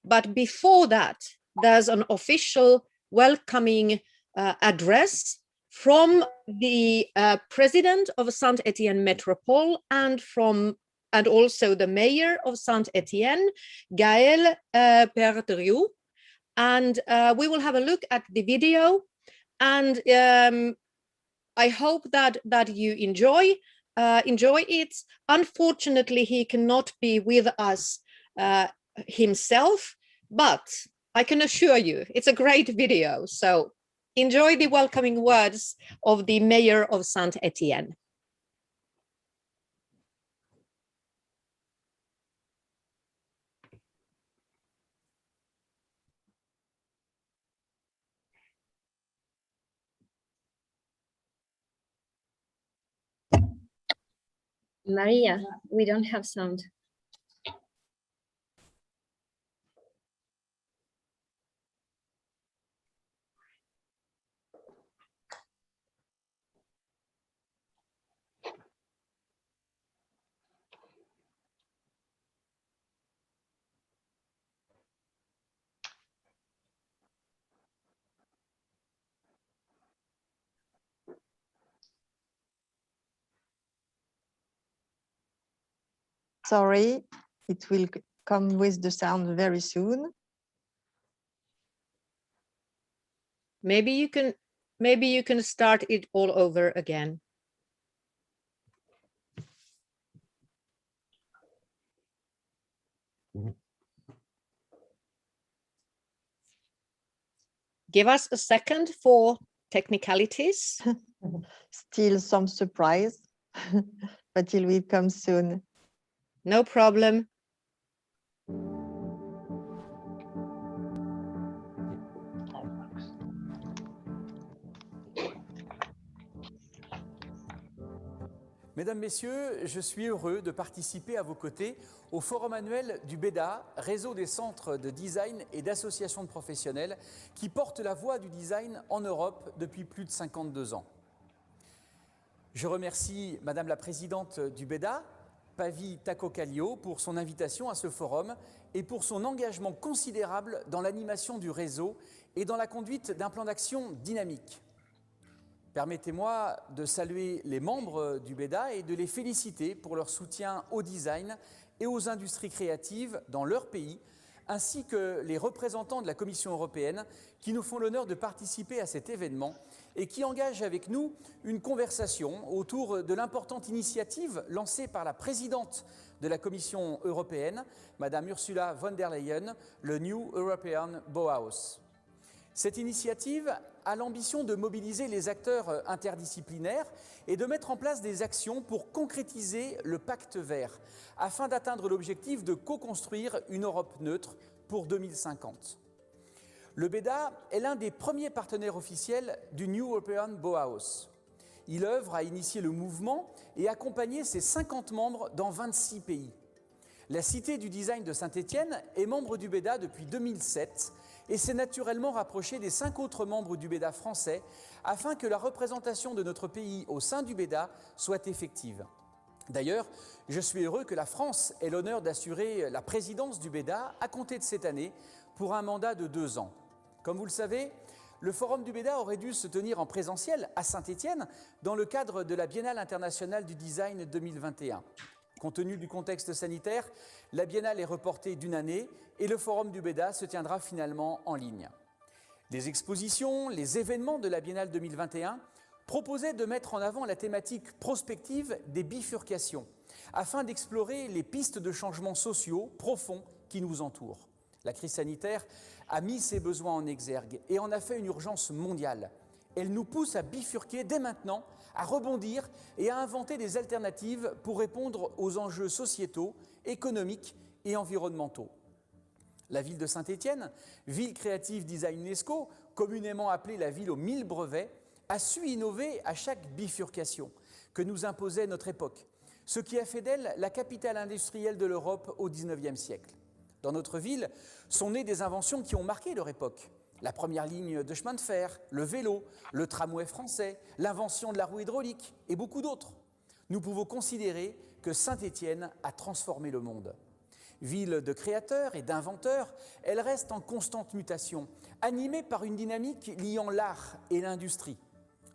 But before that, there's an official welcoming address from the president of Saint-Étienne Metropole and also the mayor of Saint-Étienne, Gaël Perdriou. And we will have a look at the video, and I hope that you enjoy it. Unfortunately, he cannot be with us himself, but I can assure you it's a great video. So enjoy the welcoming words of the mayor of Saint-Étienne. Maria, we don't have sound. Sorry, it will come with the sound very soon. Maybe you can start it all over again. Give us a second for technicalities. Still some surprise, but it will come soon. No problem. Mesdames, Messieurs, je suis heureux de participer à vos côtés au forum annuel du BEDA, réseau des centres de design et d'associations de professionnels qui portent la voix du design en Europe depuis plus de 52 ans. Je remercie Madame la Présidente du BEDA, Päivi Tako-Kallio, pour son invitation à ce forum et pour son engagement considérable dans l'animation du réseau et dans la conduite d'un plan d'action dynamique. Permettez-moi de saluer les membres du BEDA et de les féliciter pour leur soutien au design et aux industries créatives dans leur pays, ainsi que les représentants de la Commission européenne qui nous font l'honneur de participer à cet événement et qui engagent avec nous une conversation autour de l'importante initiative lancée par la présidente de la Commission européenne, Madame Ursula von der Leyen, le New European Bauhaus. Cette initiative a l'ambition de mobiliser les acteurs interdisciplinaires et de mettre en place des actions pour concrétiser le pacte vert, afin d'atteindre l'objectif de co-construire une Europe neutre pour 2050. Le BEDA est l'un des premiers partenaires officiels du New European Bauhaus. Il œuvre à initier le mouvement et accompagner ses 50 membres dans 26 pays. La Cité du design de Saint-Étienne est membre du BEDA depuis 2007 et s'est naturellement rapproché des 5 autres membres du BEDA français afin que la représentation de notre pays au sein du BEDA soit effective. D'ailleurs, je suis heureux que la France ait l'honneur d'assurer la présidence du BEDA à compter de cette année pour un mandat de 2 ans. Comme vous le savez, le forum du BEDA aurait dû se tenir en présentiel à Saint-Étienne dans le cadre de la Biennale internationale du design 2021. Compte tenu du contexte sanitaire, la Biennale est reportée d'1 année et le forum du BEDA se tiendra finalement en ligne. Les expositions, les événements de la Biennale 2021 proposaient de mettre en avant la thématique prospective des bifurcations afin d'explorer les pistes de changements sociaux profonds qui nous entourent. La crise sanitaire a mis ses besoins en exergue et en a fait une urgence mondiale. Elle nous pousse à bifurquer dès maintenant, à rebondir et à inventer des alternatives pour répondre aux enjeux sociétaux, économiques et environnementaux. La ville de Saint-Étienne, ville créative design UNESCO, communément appelée la ville aux 1000 brevets, a su innover à chaque bifurcation que nous imposait notre époque, ce qui a fait d'elle la capitale industrielle de l'Europe au XIXe siècle. Dans notre ville sont nées des inventions qui ont marqué leur époque. La première ligne de chemin de fer, le vélo, le tramway français, l'invention de la roue hydraulique et beaucoup d'autres. Nous pouvons considérer que Saint-Étienne a transformé le monde. Ville de créateurs et d'inventeurs, elle reste en constante mutation, animée par une dynamique liant l'art et l'industrie.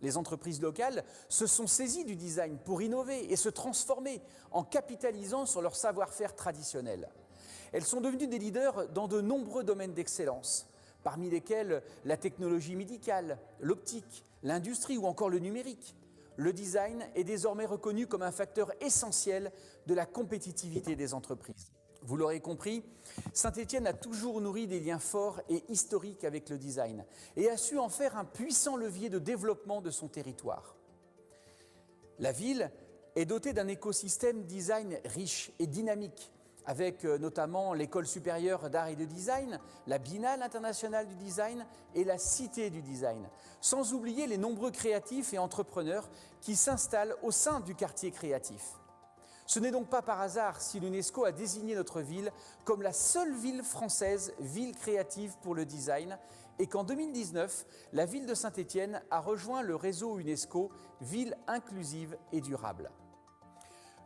Les entreprises locales se sont saisies du design pour innover et se transformer en capitalisant sur leur savoir-faire traditionnel. Elles sont devenues des leaders dans de nombreux domaines d'excellence, parmi lesquels la technologie médicale, l'optique, l'industrie ou encore le numérique. Le design est désormais reconnu comme un facteur essentiel de la compétitivité des entreprises. Vous l'aurez compris, Saint-Étienne a toujours nourri des liens forts et historiques avec le design et a su en faire un puissant levier de développement de son territoire. La ville est dotée d'un écosystème design riche et dynamique, avec notamment l'École supérieure d'art et de design, la Biennale internationale du design et la Cité du design, sans oublier les nombreux créatifs et entrepreneurs qui s'installent au sein du quartier créatif. Ce n'est donc pas par hasard si l'UNESCO a désigné notre ville comme la seule ville française ville créative pour le design et qu'en 2019, la ville de Saint-Étienne a rejoint le réseau UNESCO Ville inclusive et durable.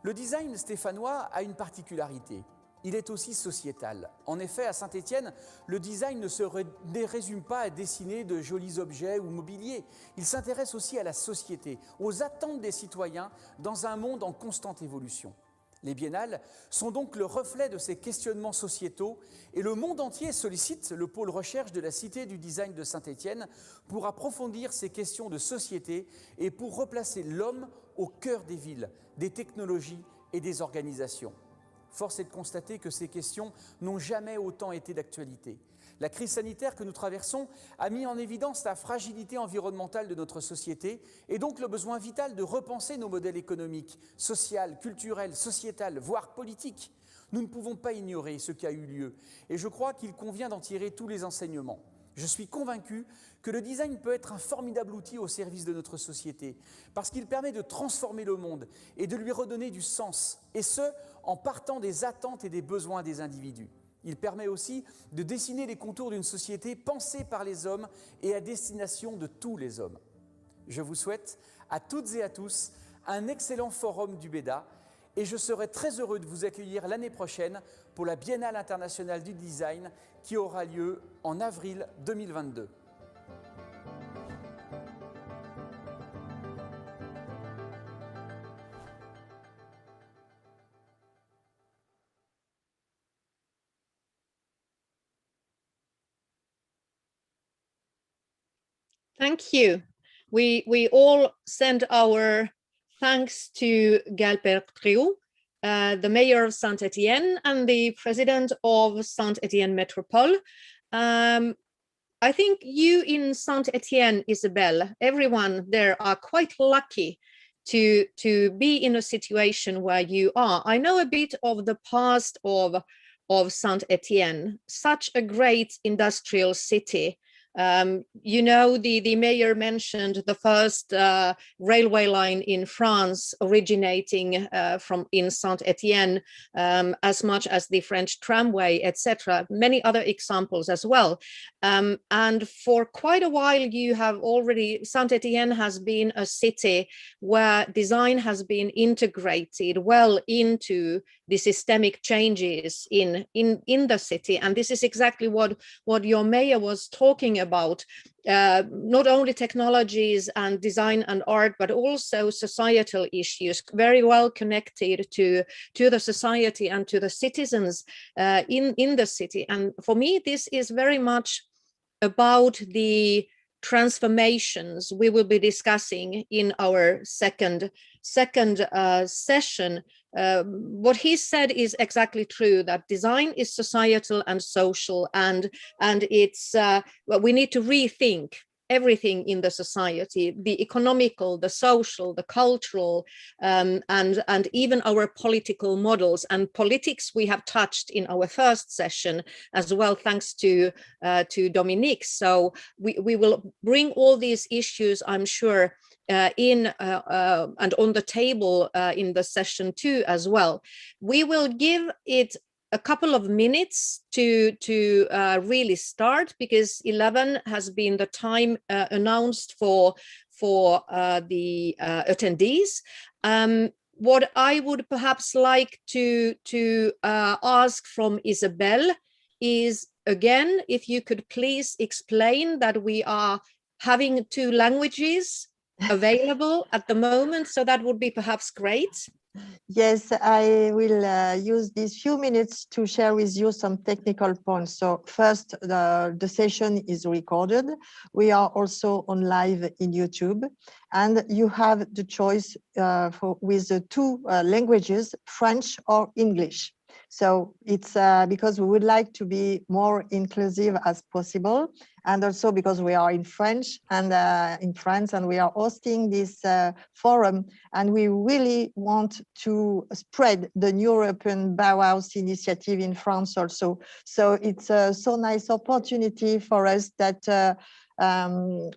Le design stéphanois a une particularité. Il est aussi sociétal. En effet, à Saint-Étienne, le design ne se résume pas à dessiner de jolis objets ou mobilier. Il s'intéresse aussi à la société, aux attentes des citoyens dans un monde en constante évolution. Les biennales sont donc le reflet de ces questionnements sociétaux et le monde entier sollicite le pôle recherche de la Cité du design de Saint-Étienne pour approfondir ces questions de société et pour replacer l'homme au cœur des villes, des technologies et des organisations. Force est de constater que ces questions n'ont jamais autant été d'actualité. La crise sanitaire que nous traversons a mis en évidence la fragilité environnementale de notre société et donc le besoin vital de repenser nos modèles économiques, sociaux, culturels, sociétals, voire politiques. Nous ne pouvons pas ignorer ce qui a eu lieu et je crois qu'il convient d'en tirer tous les enseignements. Je suis convaincu que le design peut être un formidable outil au service de notre société parce qu'il permet de transformer le monde et de lui redonner du sens, et ce, en partant des attentes et des besoins des individus. Il permet aussi de dessiner les contours d'une société pensée par les hommes et à destination de tous les hommes. Je vous souhaite à toutes et à tous un excellent forum du BEDA et je serai très heureux de vous accueillir l'année prochaine pour la Biennale internationale du design qui aura lieu en avril 2022. Thank you. We all send our thanks to Galbert Triou, the mayor of Saint-Étienne and the president of Saint-Étienne Métropole. I think you in Saint-Étienne, Isabelle, everyone there are quite lucky to be in a situation where you are. I know a bit of the past of Saint-Étienne, such a great industrial city. You know, the mayor mentioned the first railway line in France originating in Saint-Étienne, as much as the French tramway, etc. Many other examples as well. And for quite a while, you have already, Saint-Étienne has been a city where design has been integrated well into the systemic changes in the city. And this is exactly what your mayor was talking about, not only technologies and design and art, but also societal issues very well connected to the society and to the citizens in the city. And for me, this is very much about the transformations we will be discussing in our second session. What he said is exactly true, that design is societal and social, and it's we need to rethink everything in the society, the economical, the social, the cultural, and even our political models. And politics we have touched in our first session as well, thanks to Dominique. So we will bring all these issues, I'm sure, in and on the table in the session 2 as well. We will give it a couple of minutes to really start, because 11 has been the time announced for the attendees. what I would perhaps like to ask from Isabel is, again, if you could please explain that we are having 2 languages available at the moment, so that would be perhaps great. Yes, I will use these few minutes to share with you some technical points. So first, the session is recorded. We are also on live in YouTube, and you have the choice with the 2 languages, French or English. So it's because we would like to be more inclusive as possible, and also because we are in French and in France, and we are hosting this forum, and we really want to spread the European Bauhaus initiative in France also. So it's a so nice opportunity for us that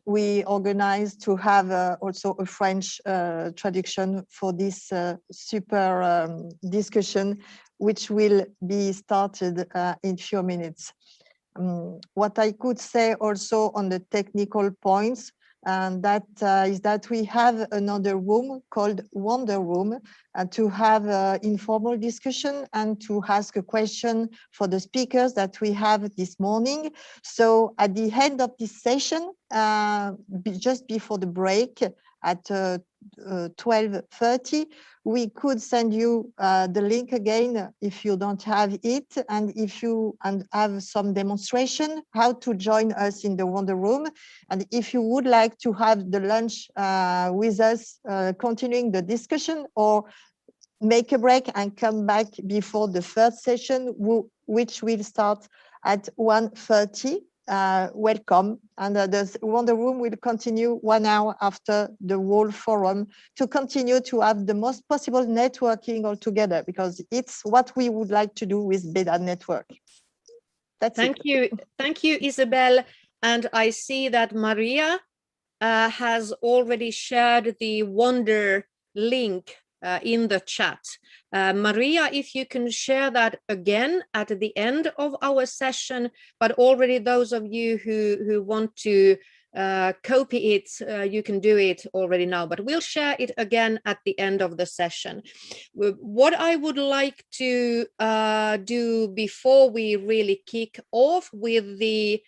we organize to have also a French traduction for this super discussion, which will be started in few minutes. What I could say also on the technical points, and that is that we have another room called Wonder Room to have informal discussion and to ask a question for the speakers that we have this morning. So at the end of this session, just before the break at 12:30, we could send you the link again if you don't have it, and if you have some demonstration how to join us in the Wonder Room. And if you would like to have the lunch with us, continuing the discussion, or make a break and come back before the first session, which will start at 1:30. Welcome, and the Wonder Room will continue 1 hour after the whole forum to continue to have the most possible networking all together, because it's what we would like to do with BEDA network. Thank you, Isabel. And I see that Maria has already shared the Wonder link in the chat. Maria, if you can share that again at the end of our session, but already those of you who want to copy it, you can do it already now, but we'll share it again at the end of the session. What I would like to do before we really kick off with the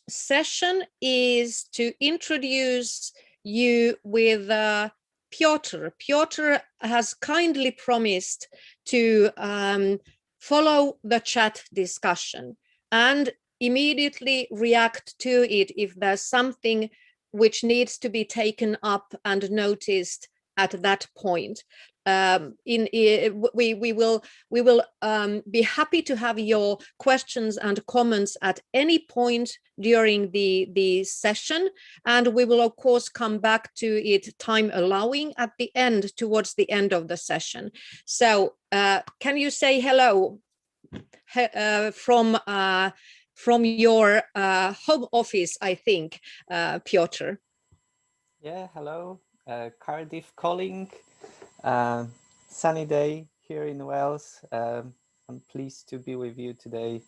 session is to introduce you with Piotr. Piotr has kindly promised to follow the chat discussion and immediately react to it if there's something which needs to be taken up and noticed at that point. We will be happy to have your questions and comments at any point during the session, and we will of course come back to it, time allowing, at the end, towards the end of the session. So can you say hello from your home office, I think, Piotr? Yeah, hello, Cardiff calling. Sunny day here in Wales. I'm pleased to be with you today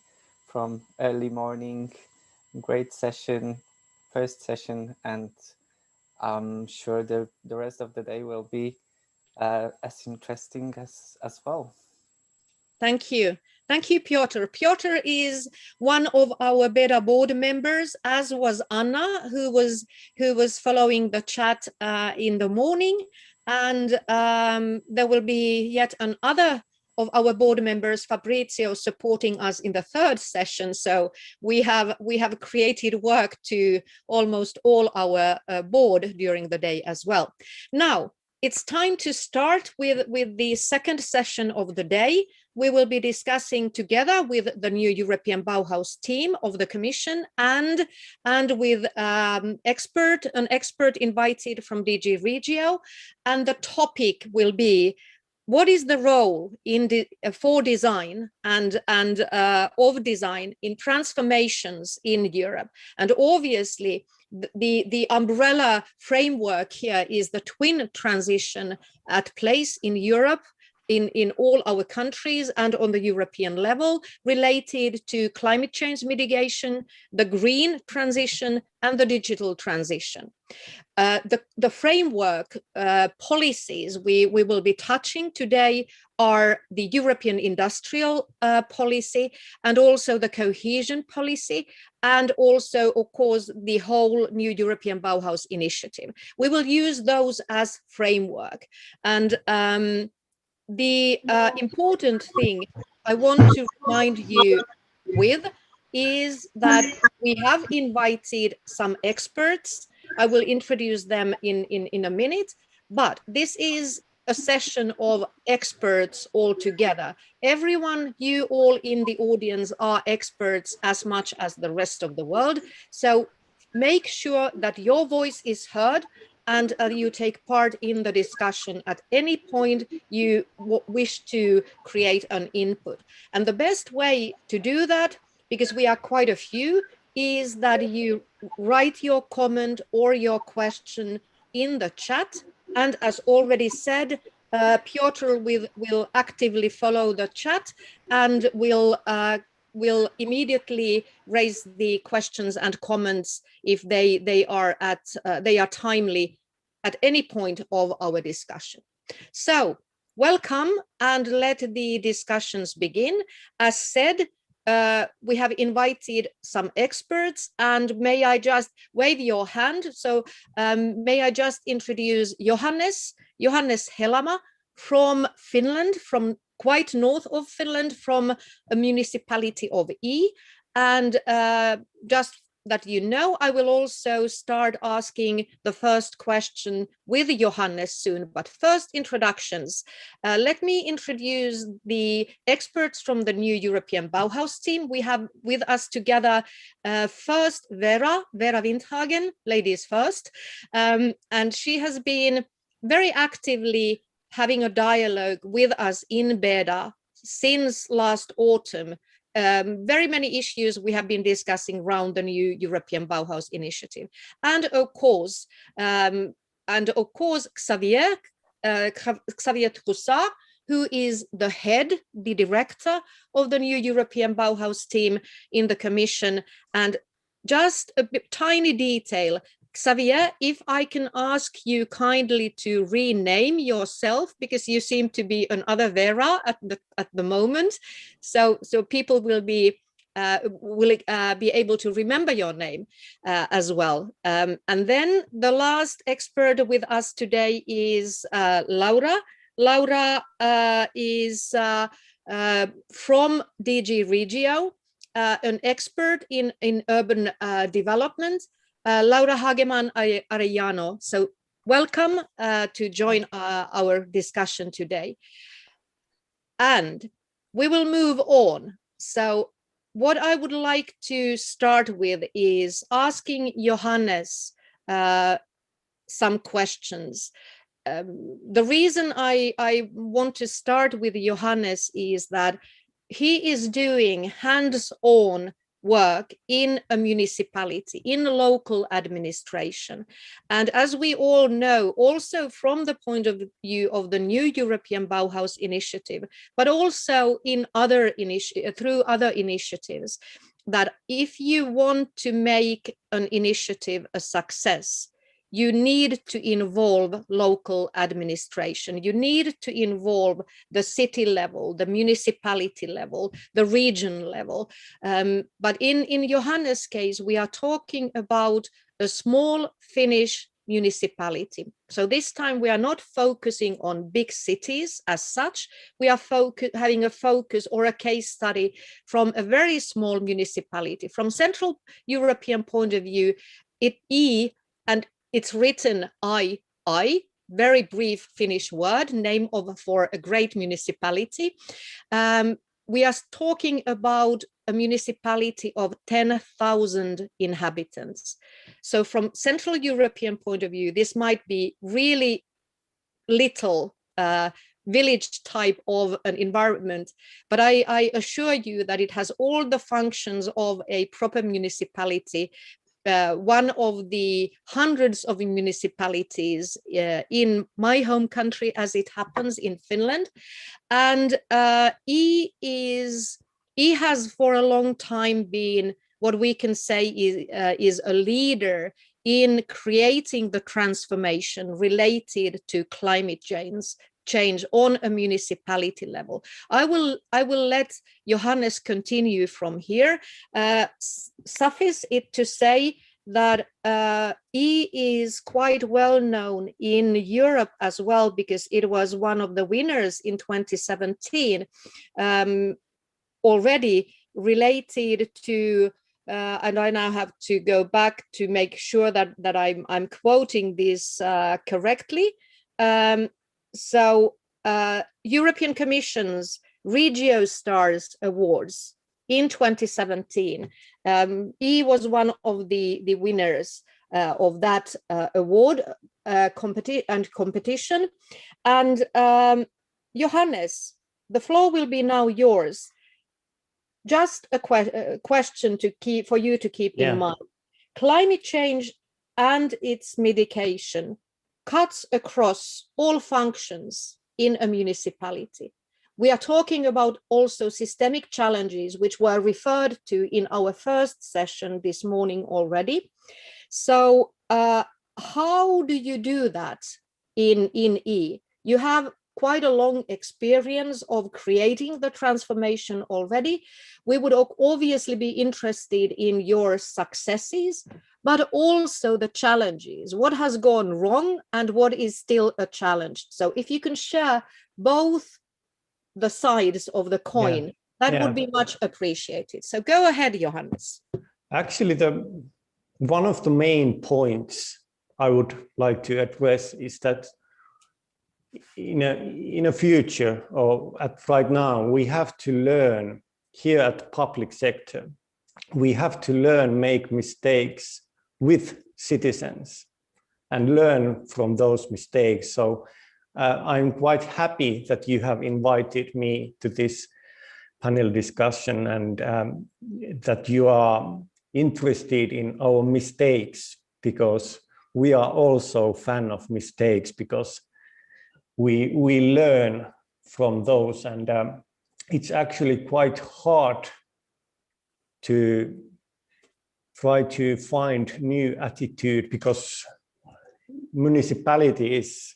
from early morning. Great session, first session, and I'm sure the rest of the day will be as interesting as well. Thank you. Thank you, Piotr. Piotr is one of our BEDA board members, as was Anna, who was following the chat in the morning. And there will be yet another of our board members, Fabrizio, supporting us in the third session. So we have created work to almost all our board during the day as well. Now, it's time to start with the second session of the day. We will be discussing together with the new European Bauhaus team of the Commission and with an expert invited from DG Regio. And the topic will be, what is the role for design and of design in transformations in Europe? And obviously, the umbrella framework here is the twin transition at place in Europe, in all our countries and on the European level related to climate change mitigation, the green transition, and the digital transition. The framework policies we will be touching today are the European industrial policy, and also the cohesion policy, and also, of course, the whole new European Bauhaus initiative. We will use those as framework. And the important thing I want to remind you with is that we have invited some experts. I will introduce them in a minute, but this is a session of experts all together. Everyone, you all in the audience are experts as much as the rest of the world. So make sure that your voice is heard and you take part in the discussion at any point you wish to create an input. And the best way to do that, because we are quite a few, is that you write your comment or your question in the chat. And as already said, Piotr will actively follow the chat and will immediately raise the questions and comments if they are timely at any point of our discussion. So welcome, and let the discussions begin. As said, we have invited some experts, and may I just wave your hand? So may I just introduce Johannes Helama from Finland, from quite north of Finland, from a municipality of E. And just that you know, I will also start asking the first question with Johannes soon, but first introductions. Let me introduce the experts from the new European Bauhaus team. We have with us together first Vera Winthagen, ladies first, and she has been very actively having a dialogue with us in BEDA since last autumn. Very many issues we have been discussing around the new European Bauhaus initiative. And of course, Xavier Troussard, who is the head, the director of the new European Bauhaus team in the Commission. And just a tiny detail, Xavier, if I can ask you kindly to rename yourself, because you seem to be another Vera at the moment, so people will be able to remember your name as well. And then the last expert with us today is Laura. Laura is from DG RegioStars, an expert in urban development. Laura Hageman-Arellano. So welcome to join our discussion today. And we will move on. So what I would like to start with is asking Johannes some questions. The reason I want to start with Johannes is that he is doing hands-on work in a municipality, in local administration. And as we all know, also from the point of view of the new European Bauhaus initiative, but also in through other initiatives, that if you want to make an initiative a success, you need to involve local administration. You need to involve the city level, the municipality level, the region level. But in Johannes' case, we are talking about a small Finnish municipality. So this time we are not focusing on big cities as such. We are having a focus or a case study from a very small municipality. From Central European point of view, it's written I, very brief Finnish word, name for a great municipality. We are talking about a municipality of 10,000 inhabitants. So from Central European point of view, this might be really little village type of an environment, but I assure you that it has all the functions of a proper municipality, one of the hundreds of municipalities in my home country, as it happens, in Finland. And he has for a long time been what we can say is a leader in creating the transformation related to climate change on a municipality level. I will let Johannes continue from here. Suffice it to say that he is quite well known in Europe as well, because it was one of the winners in 2017 already related to and I now have to go back to make sure that I'm quoting this correctly. European Commission's RegioStars Awards in 2017. He was one of the winners of that award competition. And Johannes, the floor will be now yours. Just a question for you to keep in mind. Climate change and its mitigation cuts across all functions in a municipality. We are talking about also systemic challenges, which were referred to in our first session this morning already. So how do you do that in E? You have quite a long experience of creating the transformation already. We would obviously be interested in your successes, but also the challenges. What has gone wrong and what is still a challenge? So if you can share both the sides of the coin, that would be much appreciated. So go ahead, Johannes. Actually, one of the main points I would like to address is that in a future, or right now, we have to learn here at the public sector. We have to learn make mistakes with citizens and learn from those mistakes. So I'm quite happy that you have invited me to this panel discussion and that you are interested in our mistakes, because we are also fan of mistakes, because we learn from those, and it's actually quite hard to try to find new attitude, because municipality is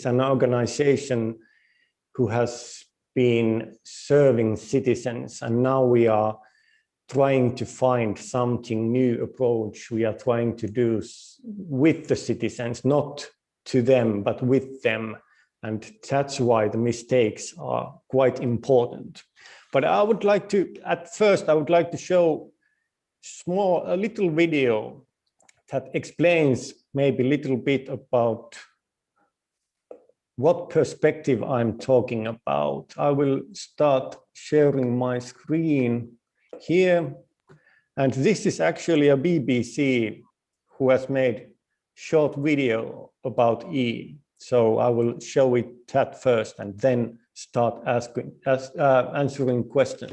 an organization who has been serving citizens, and now we are trying to find something new approach. We are trying to do with the citizens, not to them, but with them. And that's why the mistakes are quite important. But I would like to, at first, I would like to show a little video that explains maybe a little bit about what perspective I'm talking about. I will start sharing my screen here. And this is actually a BBC who has made short video about E. So I will show it that first and then start answering questions.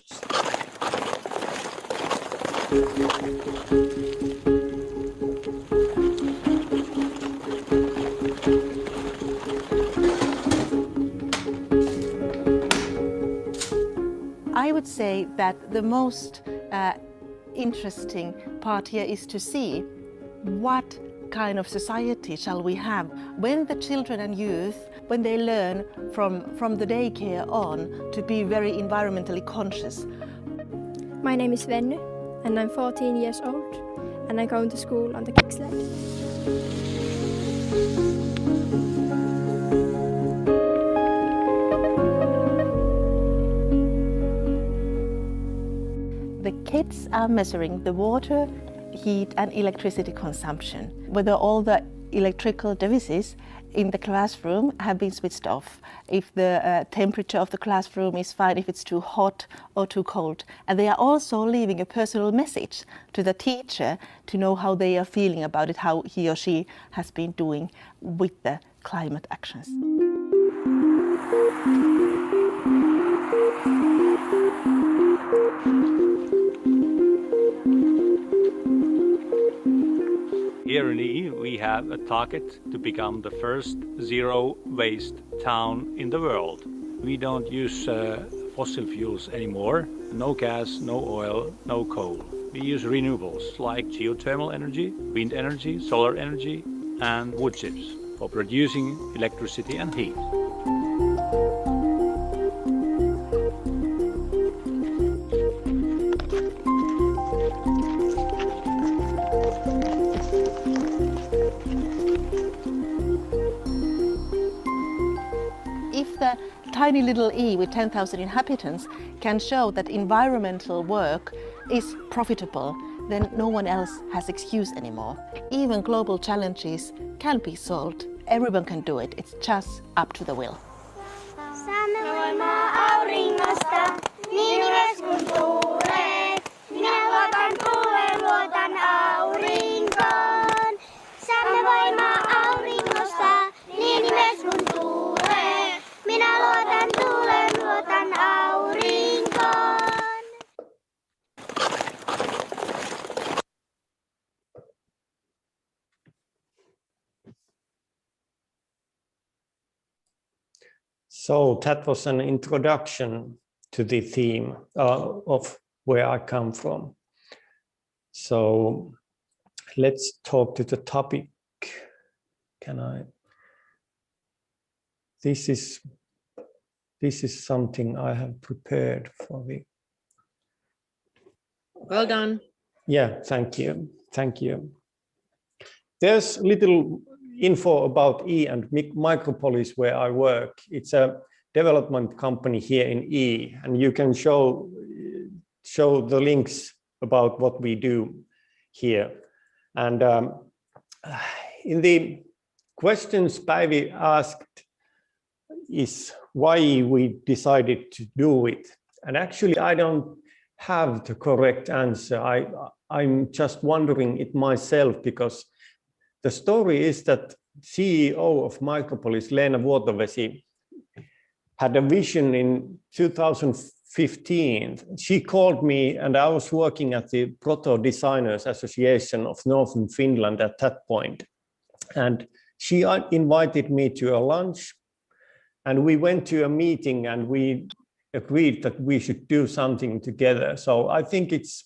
I would say that the most interesting part here is to see what kind of society shall we have when the children and youth, when they learn from the daycare on to be very environmentally conscious. My name is Venny and I'm 14 years old and I'm going to school on the kick sled. The kids are measuring the water, heat and electricity consumption, whether all the electrical devices in the classroom have been switched off, if the temperature of the classroom is fine, if it's too hot or too cold. And they are also leaving a personal message to the teacher to know how they are feeling about it, how he or she has been doing with the climate actions. here in E, we have a target to become the first zero waste town in the world. We don't use fossil fuels anymore. No gas, no oil, no coal. We use renewables like geothermal energy, wind energy, solar energy, and wood chips for producing electricity and heat. If the tiny little E with 10,000 inhabitants can show that environmental work is profitable, then no one else has excuse anymore. Even global challenges can be solved. Everyone can do it. It's just up to the will. Saamme voimaa auringosta, niin ylös kun tuulee. Minä luotan tuuleen, luotan aurinkoon. Saamme voimaa auringosta, niin ylös kun tuulee. Minä luotan tuuleen, luotan aurinkoon. So that was an introduction to the theme of where I come from. So let's talk to the topic. This is something I have prepared for the. Well done. Yeah, thank you. Thank you. There's little info about E and Micropolis where I work. It's a development company here in E, and you can show the links about what we do here. And in the questions Päivi asked is why we decided to do it. And actually, I don't have the correct answer. I'm just wondering it myself, because the story is that CEO of Micropolis, Leena Vuotovesi, had a vision in 2015. She called me, and I was working at the Proto Designers Association of Northern Finland at that point. And she invited me to a lunch, and we went to a meeting, and we agreed that we should do something together. So I think it's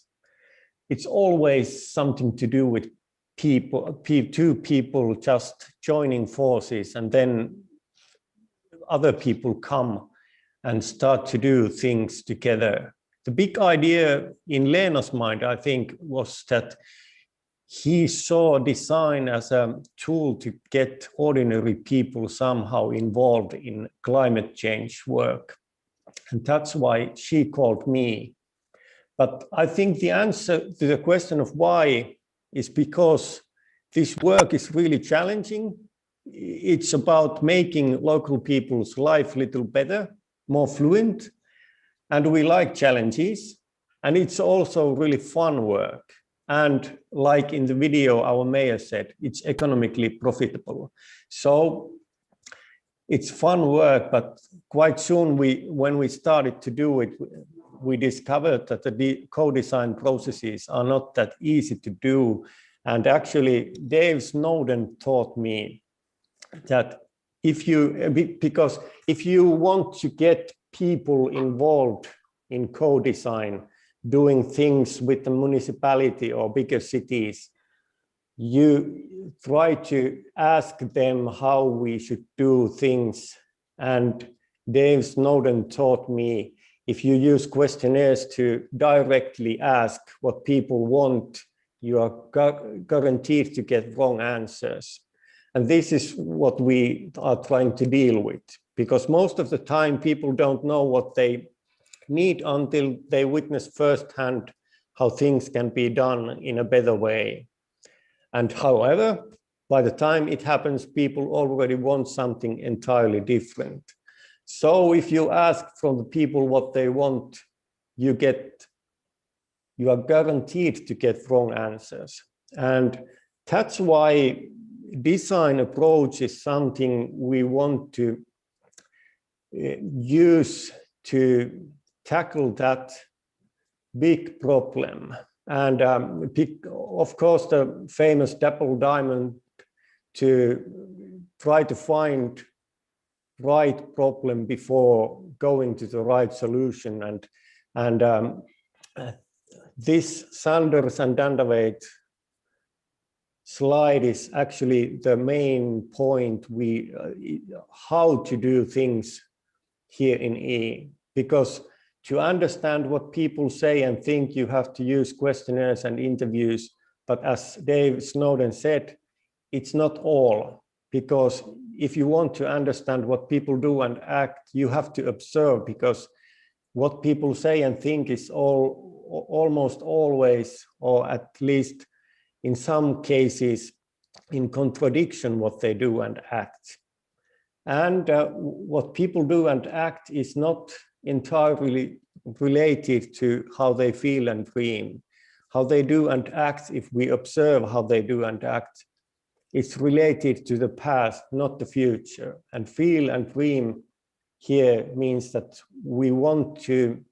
always something to do with people, two people just joining forces, and then other people come and start to do things together. The big idea in Leena's mind, I think, was that he saw design as a tool to get ordinary people somehow involved in climate change work. And that's why she called me. But I think the answer to the question of why is because this work is really challenging. It's about making local people's life a little better, more fluent, and we like challenges. And it's also really fun work. And like in the video, our mayor said, it's economically profitable. So it's fun work, but quite soon when we started to do it, we discovered that the co-design processes are not that easy to do. And actually, Dave Snowden taught me that because if you want to get people involved in co-design, doing things with the municipality or bigger cities, you try to ask them how we should do things. And Dave Snowden taught me, if you use questionnaires to directly ask what people want, you are guaranteed to get wrong answers. And this is what we are trying to deal with, because most of the time people don't know what they need until they witness firsthand how things can be done in a better way. And however, by the time it happens, people already want something entirely different. So if you ask from the people what they want, you are guaranteed to get wrong answers. And that's why design approach is something we want to use to tackle that big problem. And of course, the famous double diamond to try to find right problem before going to the right solution. And this Sanders and Dandawaite slide is actually the main point how to do things here in E, because to understand what people say and think, you have to use questionnaires and interviews. But as Dave Snowden said, it's not all, because if you want to understand what people do and act, you have to observe, because what people say and think is almost always, or at least in some cases, in contradiction what they do and act. And what people do and act is not entirely related to how they feel and dream. How they do and act, if we observe how they do and act, it's related to the past, not the future. And feel and dream here means that we want to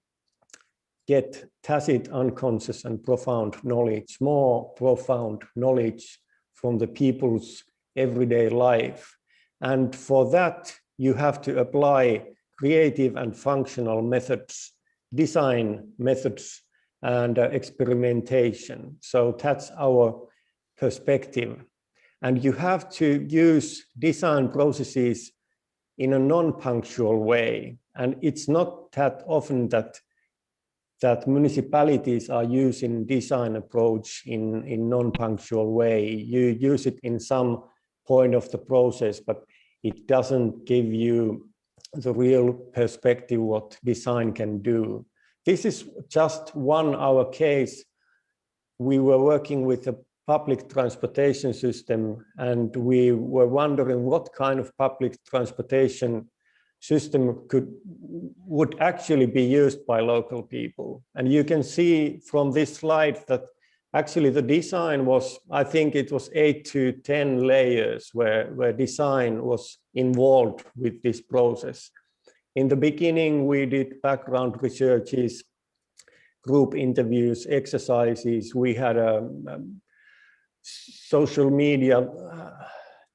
get tacit, unconscious, and profound knowledge, more profound knowledge from the people's everyday life. And for that, you have to apply creative and functional methods, design methods, and experimentation. So that's our perspective. And you have to use design processes in a non-punctual way. And it's not that often that municipalities are using design approach in non-punctual way. You use it in some point of the process, but it doesn't give you the real perspective what design can do. This is just our case. We were working with a public transportation system, and we were wondering what kind of public transportation system would actually be used by local people. And you can see from this slide that actually the design was, I think it was 8 to 10 layers where design was involved with this process. In the beginning, we did background researches, group interviews, exercises. We had social media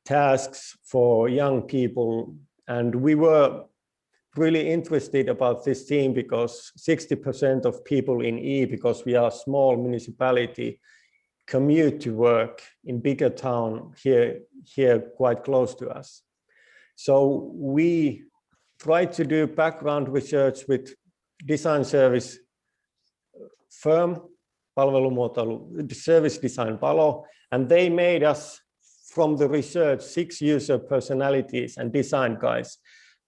tasks for young people. And we were really interested about this theme because 60% of people in E, because we are a small municipality, commute to work in bigger town here quite close to us. So we tried to do background research with design service firm, palvelumuotoilu, service design Palo, and they made us from the research 6 user personalities and design guides,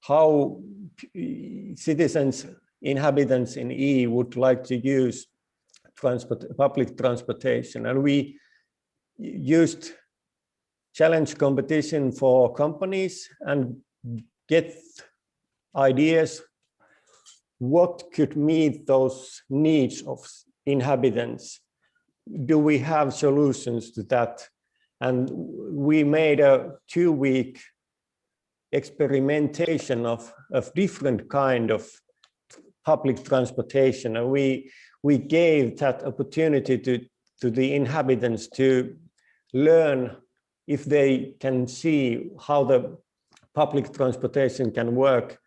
how citizens, inhabitants in E would like to use public transportation. And we used challenge competition for companies and get ideas what could meet those needs of inhabitants. Do we have solutions to that? And we made a 2-week experimentation of different kind of public transportation. And we gave that opportunity to the inhabitants to learn if they can see how the public transportation can work,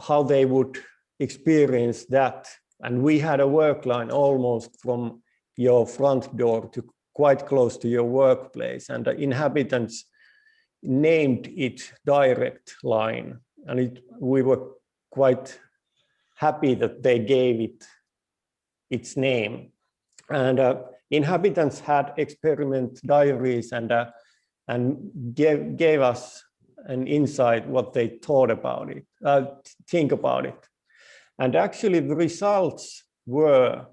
how they would experience that. And we had a work line almost from your front door to quite close to your workplace, and the inhabitants named it direct line. And we were quite happy that they gave it its name. And inhabitants had experiment diaries and gave us an insight what they thought about it, think about it. And actually the results were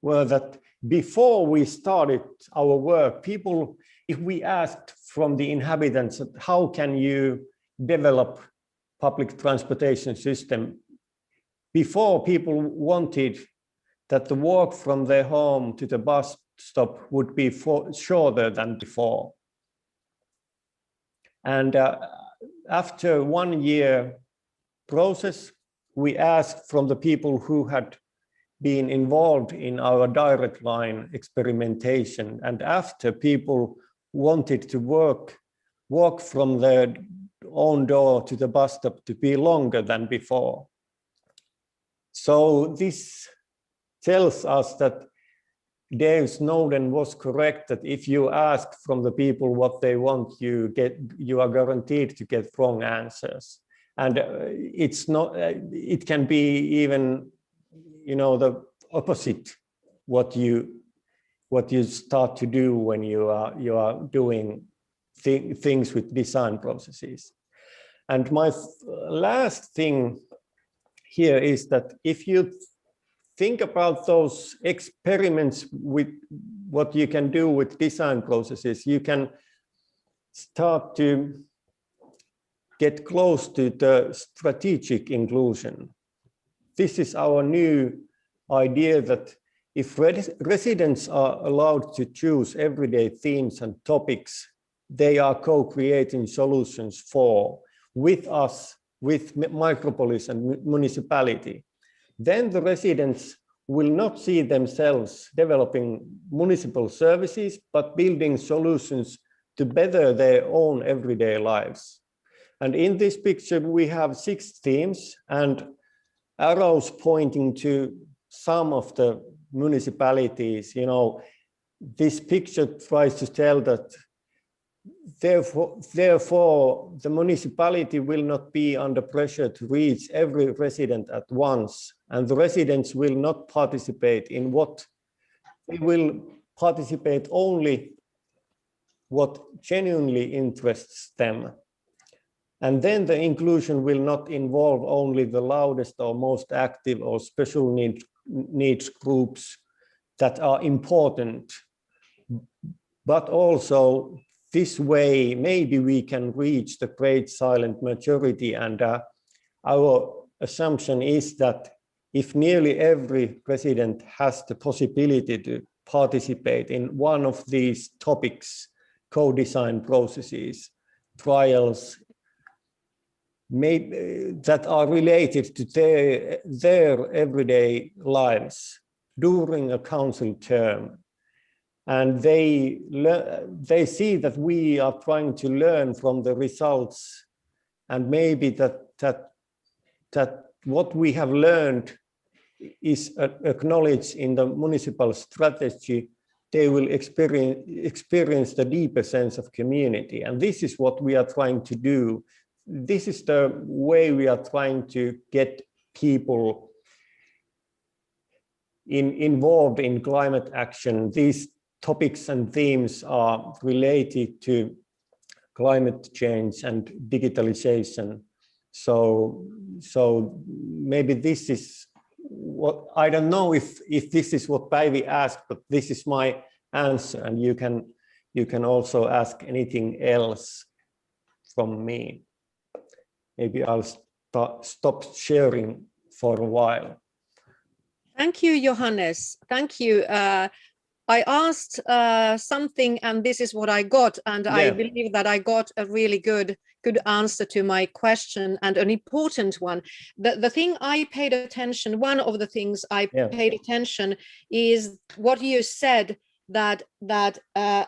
that before we started our work, people, if we asked from the inhabitants, how can you develop public transportation system? Before, people wanted that the walk from their home to the bus stop would be shorter than before. And after 1 year process, we asked from the people who had been involved in our direct line experimentation, and after people wanted to walk from their own door to the bus stop to be longer than before. So this tells us that Dave Snowden was correct, that if you ask from the people what they want, you are guaranteed to get wrong answers. And it's not, it can be even, you know, the opposite what you start to do when you are doing things with design processes. And my last thing here is that if you think about those experiments with what you can do with design processes, you can start to get close to the strategic inclusion. This is our new idea that if residents are allowed to choose everyday themes and topics, they are co-creating solutions with us, with Micropolis and municipality. Then the residents will not see themselves developing municipal services, but building solutions to better their own everyday lives. And in this picture, we have 6 themes and arrows pointing to some of the municipalities. You know, this picture tries to tell that therefore the municipality will not be under pressure to reach every resident at once, and the residents will not participate in what they will participate only what genuinely interests them. And then the inclusion will not involve only the loudest or most active or special needs groups that are important, but also this way maybe we can reach the great silent majority. And our assumption is that if nearly every resident has the possibility to participate in one of these topics, co-design processes, trials, that are related to their everyday lives during a council term, and they see that we are trying to learn from the results, and maybe that what we have learned is acknowledged in the municipal strategy, they will experience the deeper sense of community. And this is what we are trying to do. This is the way we are trying to get people involved in climate action. These topics and themes are related to climate change and digitalization. So maybe this is what, I don't know if this is what Päivi asked, but this is my answer, and you can also ask anything else from me. Maybe I'll stop sharing for a while. Thank you, Johannes. Thank you. I asked something, and this is what I got, and yeah. I believe that I got a really good answer to my question, and an important one. The thing I paid attention, one of the things I paid attention is what you said, that the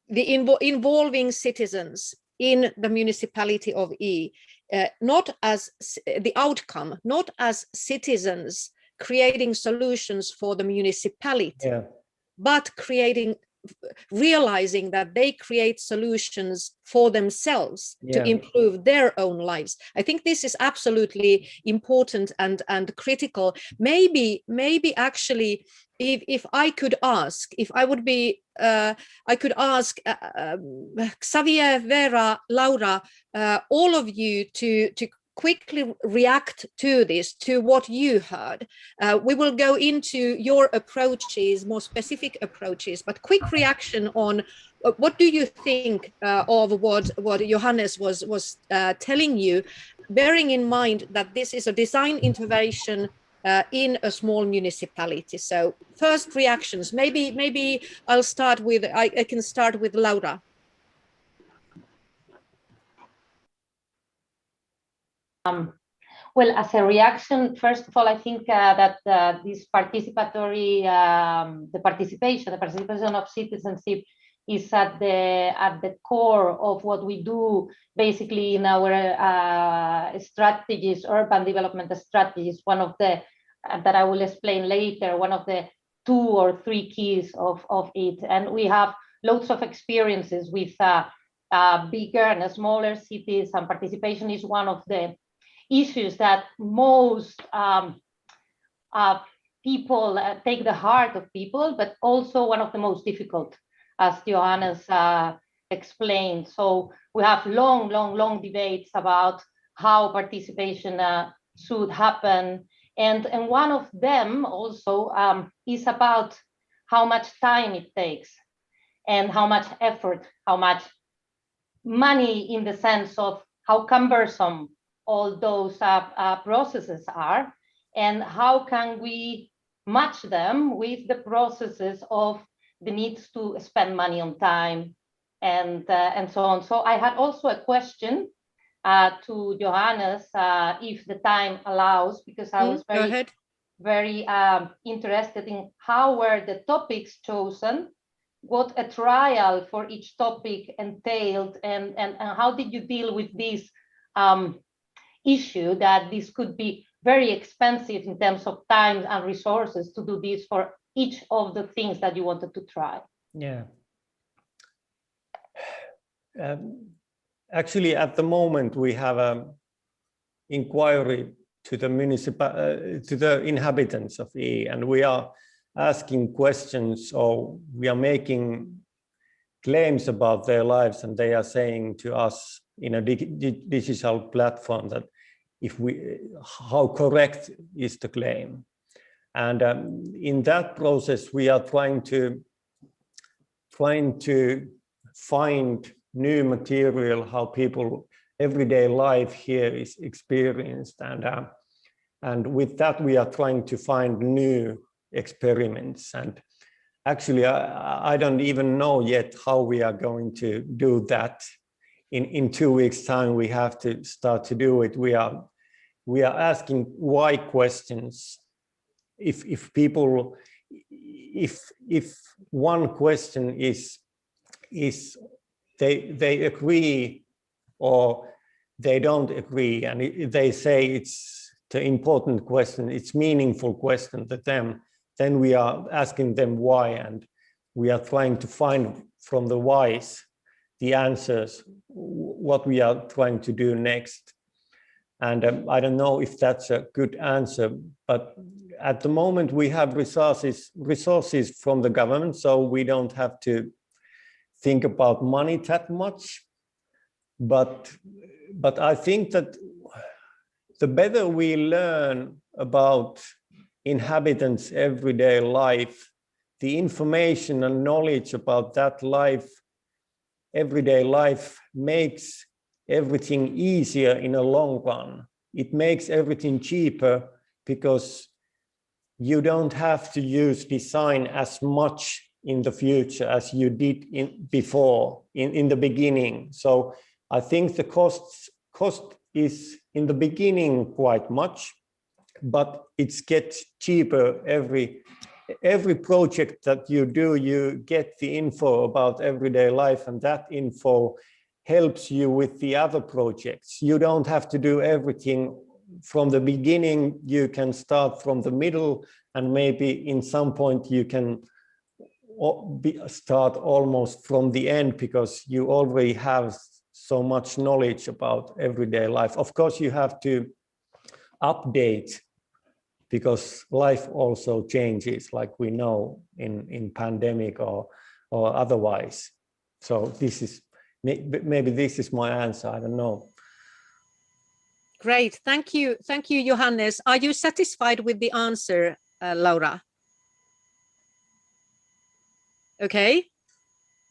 involving citizens in the municipality of E, not as the outcome, not as citizens creating solutions for the municipality, but realizing that they create solutions for themselves to improve their own lives. I think this is absolutely important and critical. Maybe actually, if I could ask, if I would be, I could ask Xavier, Vera, Laura, all of you to quickly react to this, to what you heard. We will go into your approaches, more specific approaches, but quick reaction on what do you think of what Johannes was telling you, bearing in mind that this is a design intervention in a small municipality. So first reactions, maybe I'll start with, I can start with Laura. Well, as a reaction, first of all, I think that this participatory, the participation of citizenship is at the core of what we do basically in our strategies, urban development strategies. One of the, that I will explain later, one of the 2 or 3 keys of it. And we have loads of experiences with bigger and smaller cities, and participation is one of the issues that most people take the heart of people, but also one of the most difficult, as Johannes explained. So we have long debates about how participation should happen. And one of them also is about how much time it takes and how much effort, how much money, in the sense of how cumbersome all those processes are, and how can we match them with the processes of the needs to spend money on time and so on. So I had also a question to Johannes, if the time allows, because I was very interested in how were the topics chosen, what a trial for each topic entailed, and how did you deal with this issue that this could be very expensive in terms of time and resources to do this for each of the things that you wanted to try? Yeah. Actually, at the moment, we have an inquiry to the to the inhabitants of E, and we are asking questions, or we are making claims about their lives, and they are saying to us in a digital platform that how correct is the claim. And in that process, we are trying to find new material, how people everyday life here is experienced, and with that we are trying to find new experiments. And actually, I don't even know yet how we are going to do that. In 2 weeks' time, we have to start to do it. We are asking why questions. If one question is they agree or they don't agree, and they say it's the important question, it's meaningful question to them, then we are asking them why, and we are trying to find from the whys the answers, what we are trying to do next. And I don't know if that's a good answer, but at the moment we have resources from the government, so we don't have to think about money that much. But I think that the better we learn about inhabitants' everyday life, the information and knowledge about that life, everyday life, makes everything easier in a long run. It makes everything cheaper because you don't have to use design as much in the future as you did before in the beginning. So I think the cost is in the beginning quite much, but it gets cheaper every project that you do. You get the info about everyday life, and that info helps you with the other projects. You don't have to do everything from the beginning. You can start from the middle, and maybe in some point you can start almost from the end, because you already have so much knowledge about everyday life. Of course, you have to update, because life also changes, like we know in pandemic or otherwise. So this is maybe this is my answer. I don't know. Great, thank you, Johannes. Are you satisfied with the answer, Laura? Okay,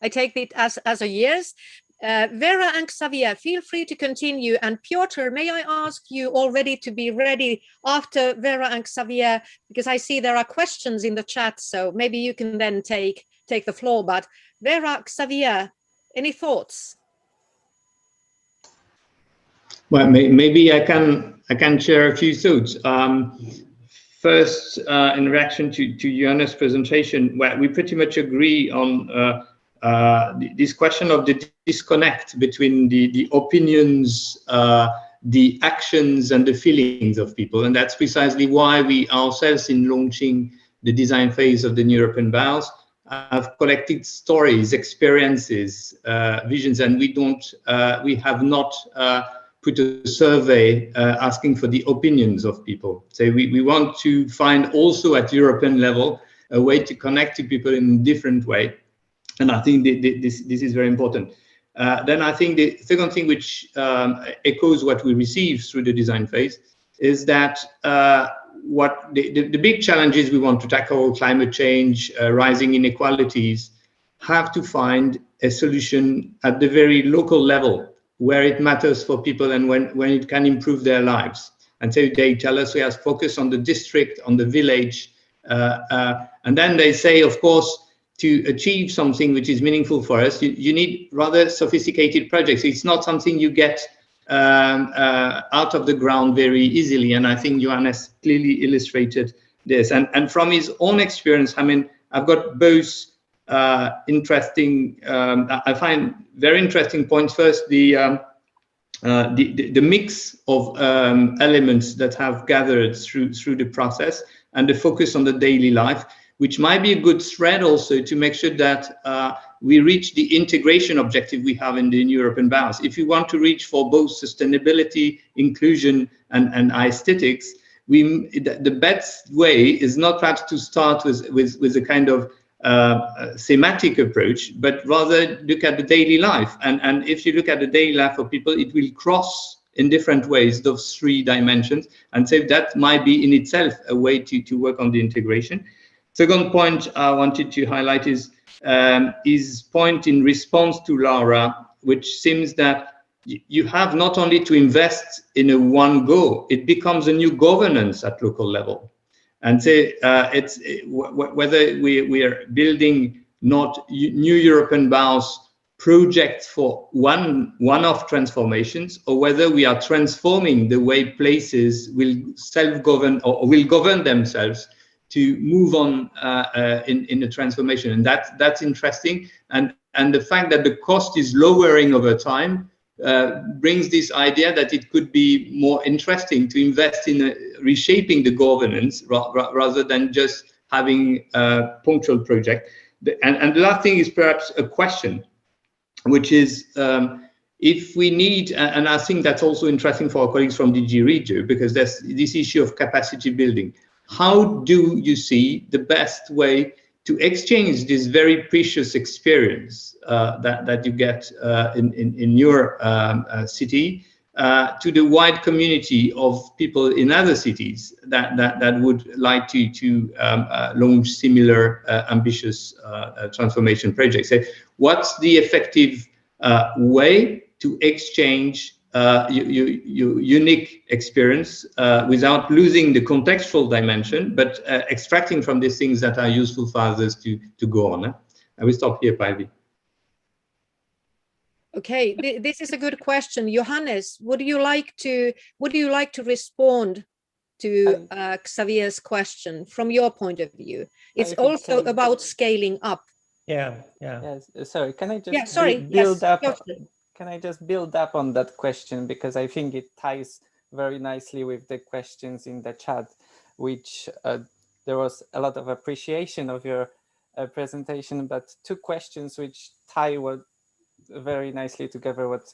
I take it as a yes. Vera and Xavier, feel free to continue. And Piotr, may I ask you already to be ready after Vera and Xavier, because I see there are questions in the chat, so maybe you can then take the floor. But Vera, Xavier, any thoughts? Well, maybe I can I can share a few thoughts. First, in reaction to Johannes' presentation, where we pretty much agree on this question of the disconnect between the opinions, the actions and the feelings of people. And that's precisely why we ourselves, in launching the design phase of the New European Bauhaus, have collected stories, experiences, visions, and we have not put a survey asking for the opinions of people. So we want to find also at European level a way to connect to people in a different way. And I think this is very important. Then I think the second thing which echoes what we receive through the design phase is that what the big challenges we want to tackle, climate change, rising inequalities, have to find a solution at the very local level where it matters for people and when it can improve their lives. And so they tell us we have focus on the district, on the village, and then they say, of course, to achieve something which is meaningful for us, you need rather sophisticated projects. It's not something you get out of the ground very easily. And I think Johannes clearly illustrated this. And from his own experience, I mean, I've got both interesting, I find very interesting points. First, the mix of elements that have gathered through the process and the focus on the daily life, which might be a good thread also to make sure that we reach the integration objective we have in the European Bauhaus. If we want to reach for both sustainability, inclusion, and aesthetics, the best way is not perhaps to start with a kind of thematic approach, but rather look at the daily life. And if you look at the daily life of people, it will cross in different ways those three dimensions. And so that might be in itself a way to work on the integration. Second point I wanted to highlight is his point in response to Laura, which seems that you have not only to invest in a one go, it becomes a new governance at local level. And say it's whether we are building not new European Bauhaus projects for one-off transformations, or whether we are transforming the way places will self-govern or will govern themselves to move on in the transformation. And that's interesting. And the fact that the cost is lowering over time brings this idea that it could be more interesting to invest in reshaping the governance rather than just having a punctual project. And the last thing is perhaps a question, which is if we need, and I think that's also interesting for our colleagues from DG Regio, because there's this issue of capacity building. How do you see the best way to exchange this very precious experience that you get in your city to the wide community of people in other cities that would like to launch similar ambitious transformation projects? So what's the effective way to exchange your unique experience without losing the contextual dimension, but extracting from these things that are useful for others to go on? I will stop here, Päivi. Okay, this is a good question. Johannes, would you like to respond to Xavier's question from your point of view? It's also about scaling up. Yeah. Sorry, can I just build up? Can I just build up on that question, because I think it ties very nicely with the questions in the chat, which there was a lot of appreciation of your presentation, but two questions which tie very nicely together what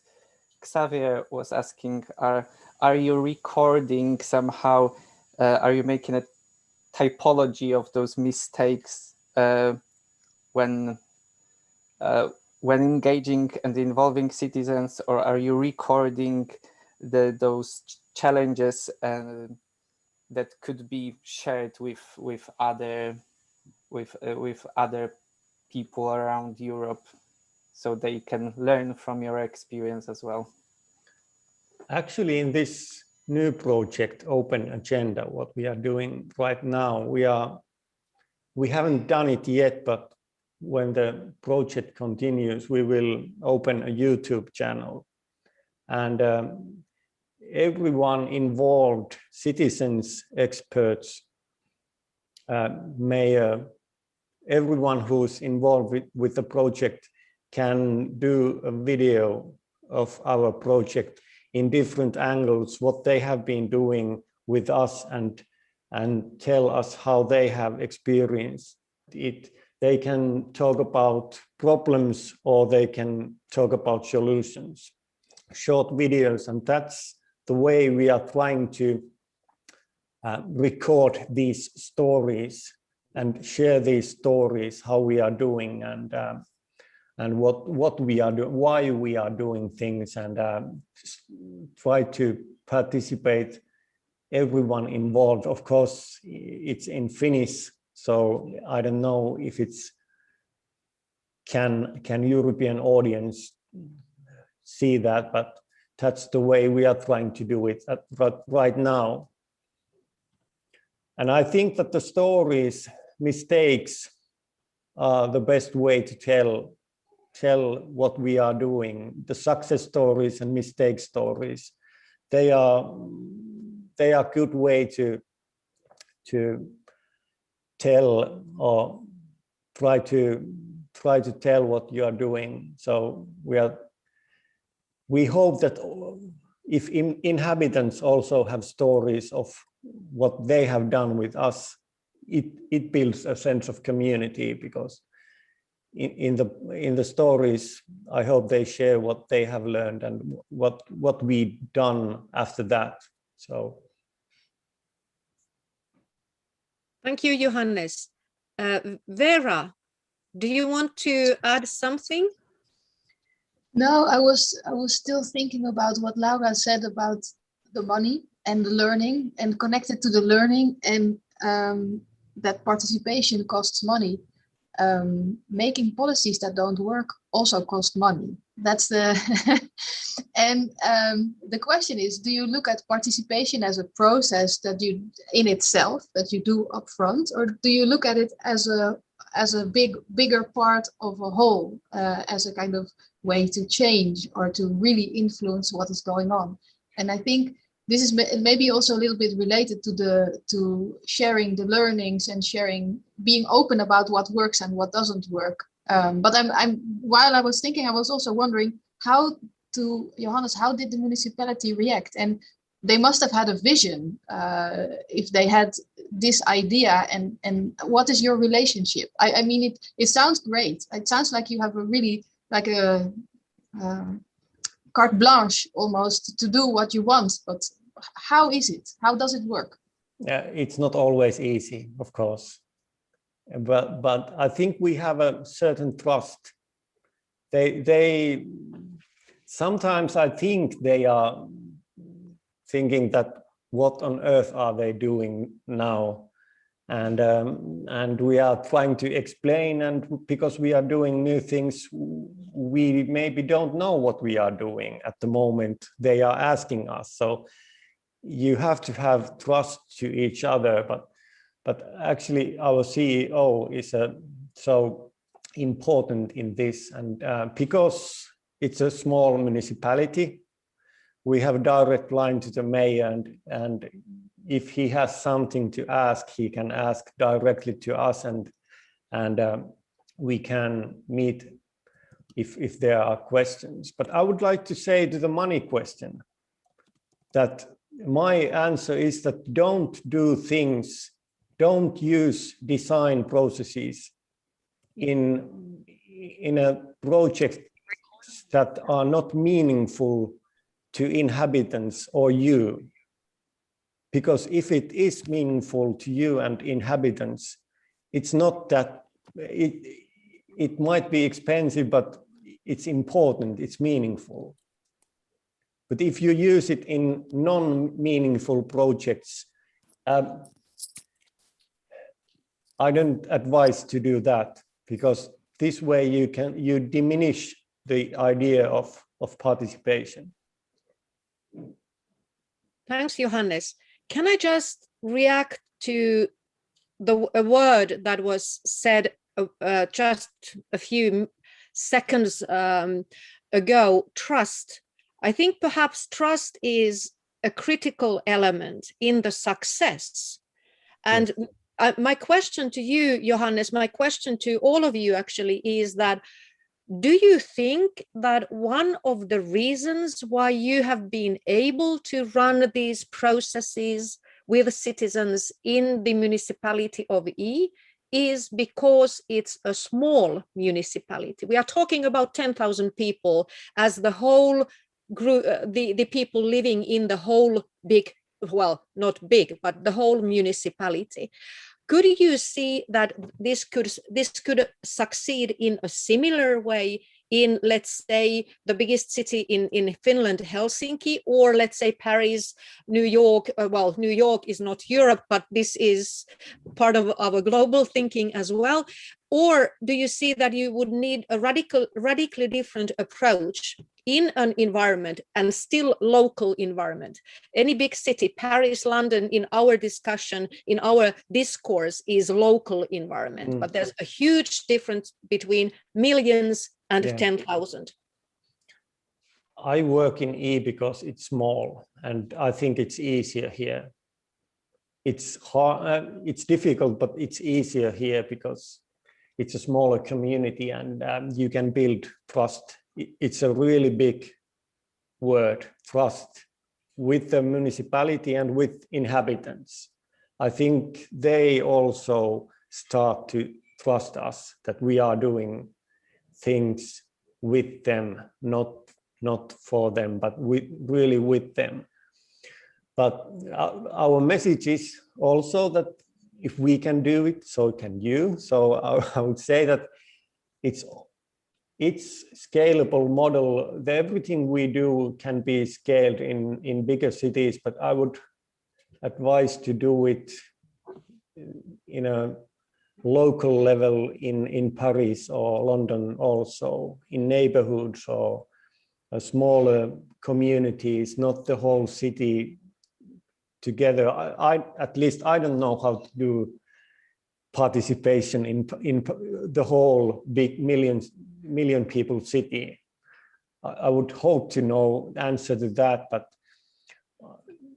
Xavier was asking are you recording somehow, are you making a typology of those mistakes when engaging and involving citizens, or are you recording those challenges that could be shared with other people around Europe, so they can learn from your experience as well? Actually, in this new project, Open Agenda, what we are doing right now, we haven't done it yet, but when the project continues, we will open a YouTube channel. And everyone involved, citizens, experts, mayor, everyone who's involved with the project can do a video of our project in different angles, what they have been doing with us, and tell us how they have experienced it. They can talk about problems or they can talk about solutions. Short videos, and that's the way we are trying to record these stories and share these stories, how we are doing, and what we are doing, why we are doing things, and try to participate, everyone involved. Of course, it's in Finnish, so I don't know if it's can European audience see that, but that's the way we are trying to do it right now. And I think that the stories, mistakes, are the best way to tell what we are doing. The success stories and mistake stories, they are good way to tell or try to tell what you are doing. So we hope that if inhabitants also have stories of what they have done with us, it builds a sense of community, because in the stories, I hope they share what they have learned and what we done after that. So thank you, Johannes. Vera, do you want to add something? No, I was still thinking about what Laura said about the money and the learning, and connected to the learning, and that participation costs money. Making policies that don't work also cost money. That's the and the question is, do you look at participation as a process that you in itself that you do upfront, or do you look at it as a bigger part of a whole, as a kind of way to change or to really influence what is going on? And I think this is maybe also a little bit related to sharing the learnings and being open about what works and what doesn't work. But while I was thinking, I was also wondering Johannes, how did the municipality react? And they must have had a vision if they had this idea. And what is your relationship? I mean, it sounds great. It sounds like you have a really like a carte blanche almost to do what you want, but how is it? How does it work? Yeah, it's not always easy, of course, but I think we have a certain trust. They sometimes, I think they are thinking that what on earth are they doing now? And we are trying to explain, and because we are doing new things, we maybe don't know what we are doing at the moment. They are asking us, so you have to have trust to each other. But actually, our CEO is so important in this, and because it's a small municipality, we have a direct line to the mayor, and if he has something to ask, he can ask directly to us, and we can meet if there are questions. But I would like to say to the money question that my answer is that don't use design processes in a project that are not meaningful to inhabitants or you. Because if it is meaningful to you and inhabitants, it's not that, it might be expensive, but it's important, it's meaningful. But if you use it in non-meaningful projects, I don't advise to do that, because this way you diminish the idea of participation. Thanks, Johannes. Can I just react to a word that was said just a few seconds ago, trust. I think perhaps trust is a critical element in the success. And my question to you, Johannes, my question to all of you actually is that, do you think that one of the reasons why you have been able to run these processes with citizens in the municipality of E is because it's a small municipality? We are talking about 10,000 people as the whole group, the people living in the whole big, well, not big, but the whole municipality. Could you see that this could succeed in a similar way in, let's say, the biggest city in Finland, Helsinki, or let's say Paris, New York? Well, New York is not Europe, but this is part of our global thinking as well. Or do you see that you would need a radically different approach in an environment and still local environment? Any big city, Paris, London, in our discussion, in our discourse, is local environment, but there's a huge difference between millions and 10,000. I work in E because it's small, and I think it's easier here. It's hard, it's difficult, but it's easier here because it's a smaller community, and you can build trust. It's a really big word, trust, with the municipality and with inhabitants. I think they also start to trust us, that we are doing things with them, not for them, but really with them. But our message is also that if we can do it, so can you. So I would say that it's scalable model. Everything we do can be scaled in bigger cities, but I would advise to do it in a local level in Paris or London, also in neighborhoods or smaller communities, not the whole city together. At least I don't know how to do participation in the whole big million people city. I would hope to know the answer to that,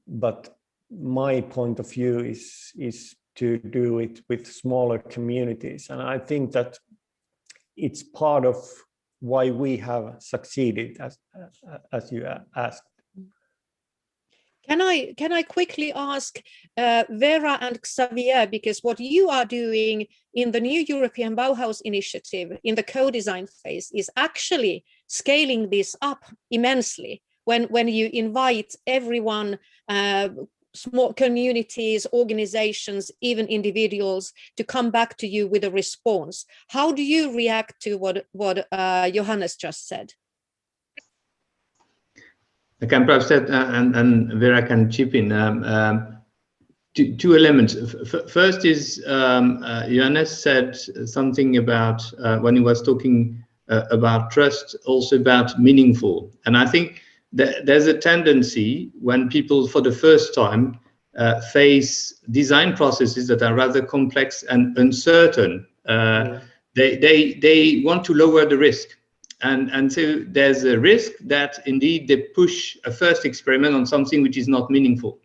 but my point of view is to do it with smaller communities, and I think that it's part of why we have succeeded, as you asked. Can I quickly ask Vera and Xavier, because what you are doing in the new European Bauhaus initiative in the co-design phase is actually scaling this up immensely when you invite everyone, small communities, organizations, even individuals, to come back to you with a response. How do you react to what Johannes just said? I can perhaps say, and Vera can chip in, two elements. First is Johannes said something about, when he was talking about trust, also about meaningful. And I think that there's a tendency when people for the first time face design processes that are rather complex and uncertain, they want to lower the risk. And so there's a risk that indeed they push a first experiment on something which is not meaningful.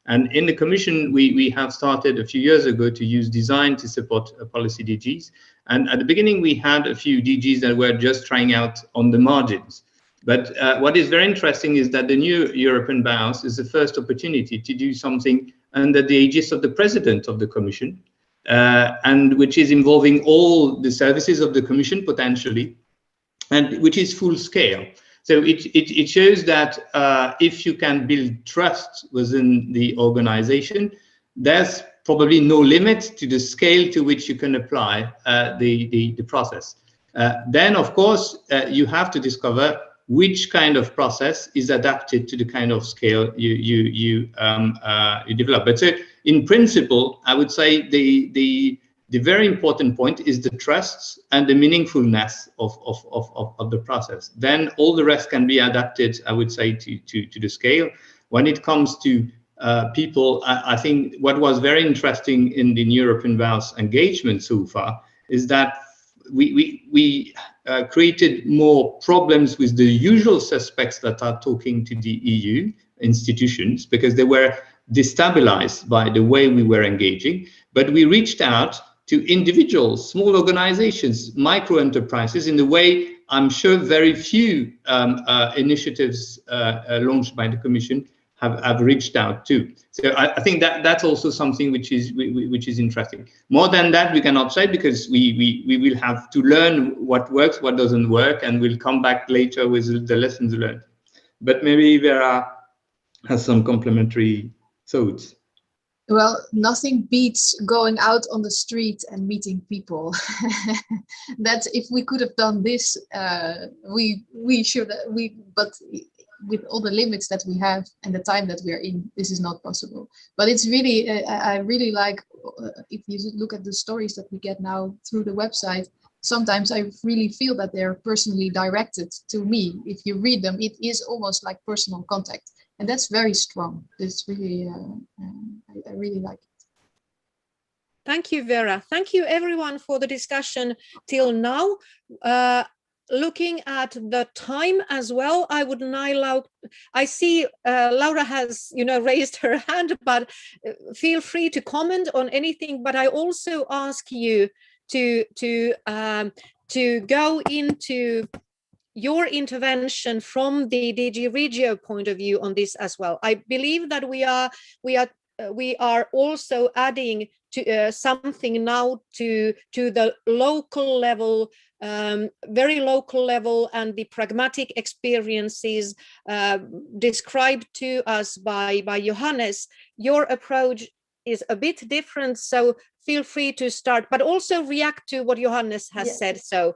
And in the Commission, we have started a few years ago to use design to support policy DGs. And at the beginning, we had a few DGs that were just trying out on the margins. But what is very interesting is that the new European Bauhaus is the first opportunity to do something under the aegis of the President of the Commission, and which is involving all the services of the Commission potentially, and which is full scale. So it shows that if you can build trust within the organization, there's probably no limit to the scale to which you can apply the process. Then, of course, you have to discover which kind of process is adapted to the kind of scale you develop. But so, in principle, I would say the very important point is the trust and the meaningfulness of the process. Then all the rest can be adapted, I would say, to the scale. When it comes to people, I think what was very interesting in the European Bauhaus engagement so far is that we created more problems with the usual suspects that are talking to the EU, institutions because they were destabilized by the way we were engaging. But we reached out to individuals, small organizations, micro enterprises in the way I'm sure very few initiatives launched by the Commission have reached out to. So I think that's also something which is interesting. More than that, we cannot say because we will have to learn what works, what doesn't work, and we'll come back later with the lessons learned. But maybe Vera has some complementary thoughts. Well, nothing beats going out on the street and meeting people. That if we could have done this, we should. But with all the limits that we have and the time that we are in, this is not possible. But it's really, I really like, if you look at the stories that we get now through the website, sometimes I really feel that they're personally directed to me. If you read them, it is almost like personal contact. And that's very strong. It's really, I really like it. Thank you, Vera. Thank you, everyone, for the discussion till now. Looking at the time as well, I would now I see Laura has, raised her hand, but feel free to comment on anything. But I also ask you to go into your intervention from the DG Regio point of view on this as well. I believe that we are also adding to something now to the local level, very local level, and the pragmatic experiences described to us by Johannes. Your approach is a bit different, so feel free to start, but also react to what Johannes has said. So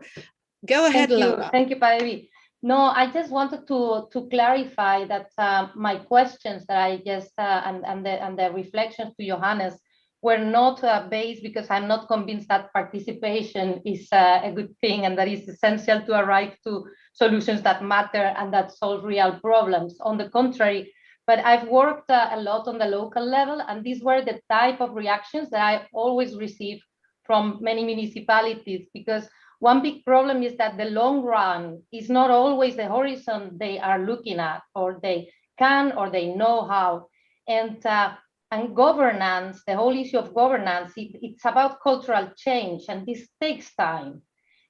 go ahead, Laura. Thank you, Päivi. No, I just wanted to clarify that my questions that I just and the reflections to Johannes were not based because I'm not convinced that participation is a good thing and that is essential to arrive to solutions that matter and that solve real problems. On the contrary, but I've worked a lot on the local level, and these were the type of reactions that I always receive from many municipalities, because one big problem is that the long run is not always the horizon they are looking at, or they can, or they know how. And governance, the whole issue of governance, it's about cultural change, and this takes time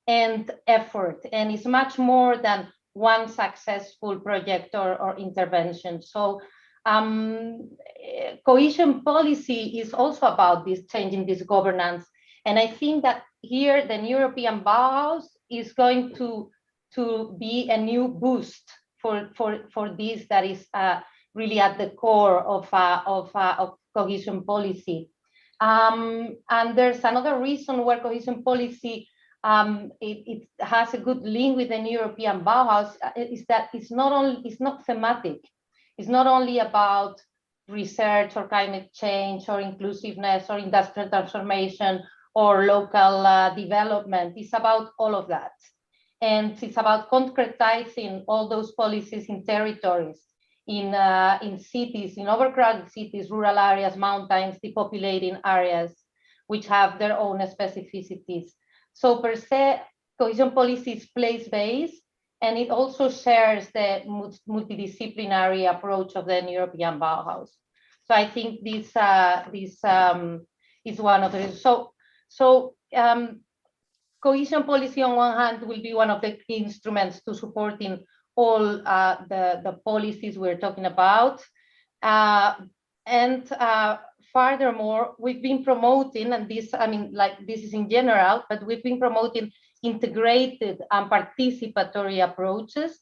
and effort, and it's much more than one successful project or intervention. So cohesion policy is also about this changing this governance. And I think that here the European Bauhaus is going to be a new boost for this that is really at the core of cohesion policy. And there's another reason where cohesion policy it has a good link with the European Bauhaus is that it's not thematic. It's not only about research or climate change or inclusiveness or industrial transformation or local development. It's about all of that. And it's about concretizing all those policies in territories, in cities, in overcrowded cities, rural areas, mountains, depopulating areas, which have their own specificities. So per se, cohesion policy is place-based, and it also shares the multidisciplinary approach of the European Bauhaus. So I think this is one of the So cohesion policy on one hand will be one of the key instruments to supporting all the policies we're talking about. Furthermore, we've been promoting, and this, this is in general, but we've been promoting integrated and participatory approaches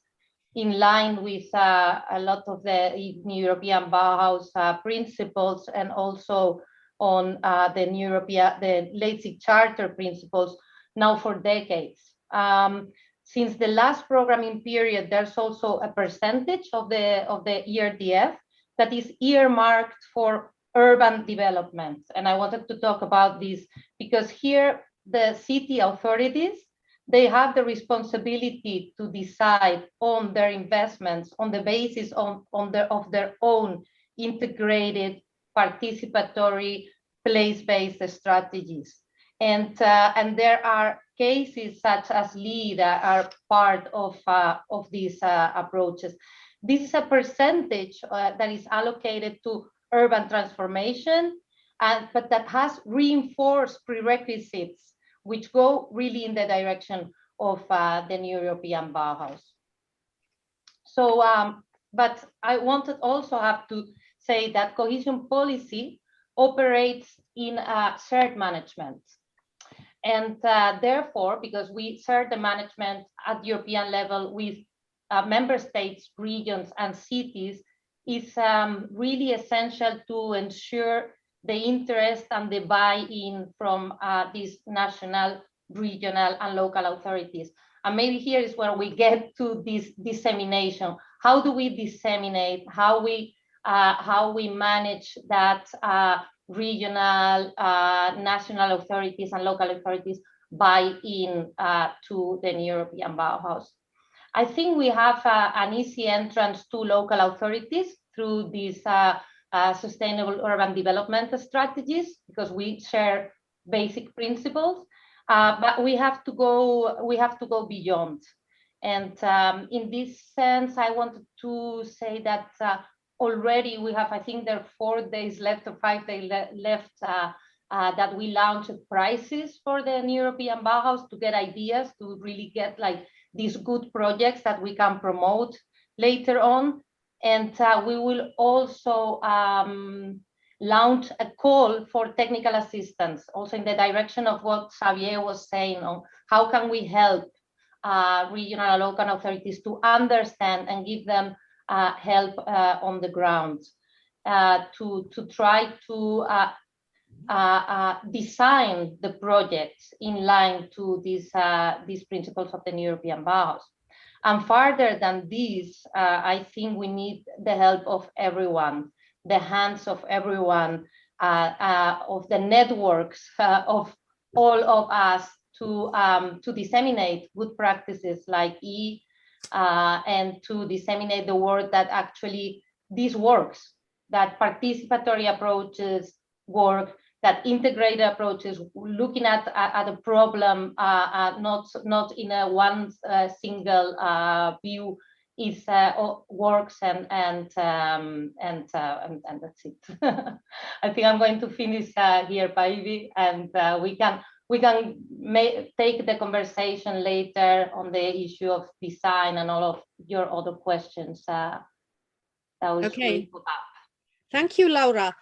in line with a lot of the European Bauhaus principles, and also on the Leipzig Charter principles now for decades. Since the last programming period, there's also a percentage of the ERDF that is earmarked for urban development. And I wanted to talk about this because here the city authorities, they have the responsibility to decide on their investments on the basis of their own integrated, participatory, place-based strategies. And there are cases such as LEAD that are part of these approaches. this is a percentage that is allocated to urban transformation, but that has reinforced prerequisites which go really in the direction of the new European Bauhaus. So, but I wanted also have to say that cohesion policy operates in shared management. And therefore, because we share the management at European level with member states, regions, and cities, is really essential to ensure the interest and the buy-in from these national, regional, and local authorities. And maybe here is where we get to this dissemination. How do we disseminate? How we manage that regional, national authorities and local authorities buy in to the European Bauhaus? I think we have an easy entrance to local authorities through these sustainable urban development strategies, because we share basic principles. But we have to go beyond. And in this sense, I wanted to say that already we have, I think there are 4 days left or 5 days left that we launched prizes for the European Bauhaus to get ideas, to really get like these good projects that we can promote later on. And we will also launch a call for technical assistance, also in the direction of what Xavier was saying on how can we help regional and local authorities to understand and give them help on the ground to try to design the projects in line to these principles of the European Bauhaus. And further than this, I think we need the help of everyone, the hands of everyone, of the networks of all of us to disseminate good practices like and to disseminate the word that actually this works, that participatory approaches work, that integrated approaches, looking at a problem, not in a one single view, is works, and that's it. I think I'm going to finish here, Päivi, and we can take the conversation later on the issue of design and all of your other questions that we Okay. put up. Thank you, Laura.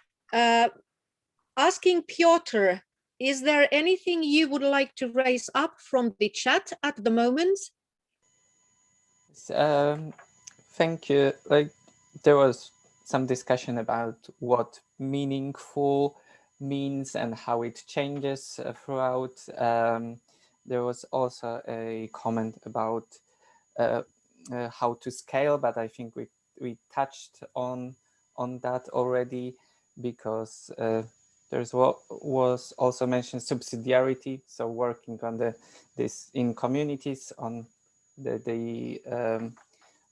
Asking Piotr, is there anything you would like to raise up from the chat at the moment? Thank you. Like, there was some discussion about what meaningful means and how it changes throughout. There was also a comment about how to scale, but I think we touched on that already, because there's what was also mentioned, subsidiarity, so working on this in communities, on the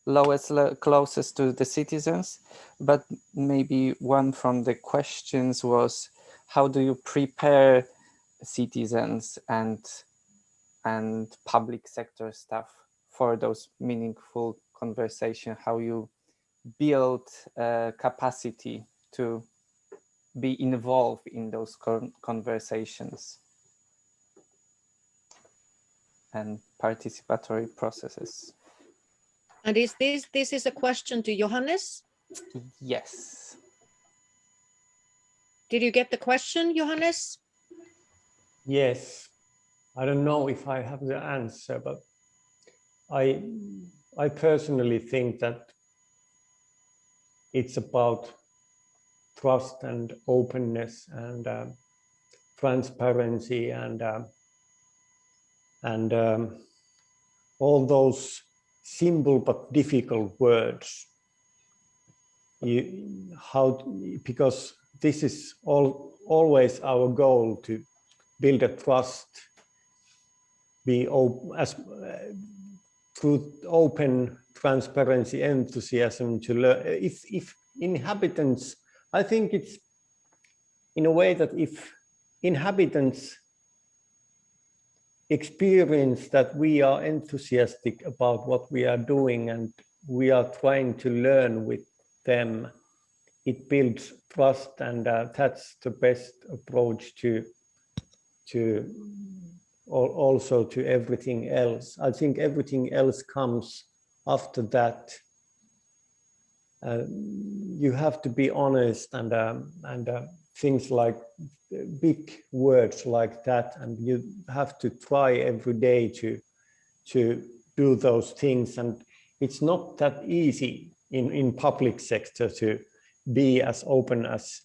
lowest, closest to the citizens. But maybe one from the questions was, how do you prepare citizens and public sector staff for those meaningful conversation? How you build capacity to be involved in those conversations and participatory processes? And is this is a question to Johannes? Yes. Did you get the question, Johannes? Yes. I don't know if I have the answer, but I personally think that it's about trust and openness and transparency and all those simple but difficult words. Because this is always our goal, to build a trust, through open transparency, enthusiasm to learn. If inhabitants, I think it's in a way that if inhabitants experience that we are enthusiastic about what we are doing and we are trying to learn with them, it builds trust, and that's the best approach to also to everything else. I think everything else comes after that. You have to be honest, and things like big words like that, and you have to try every day to do those things. And it's not that easy in public sector to be as open as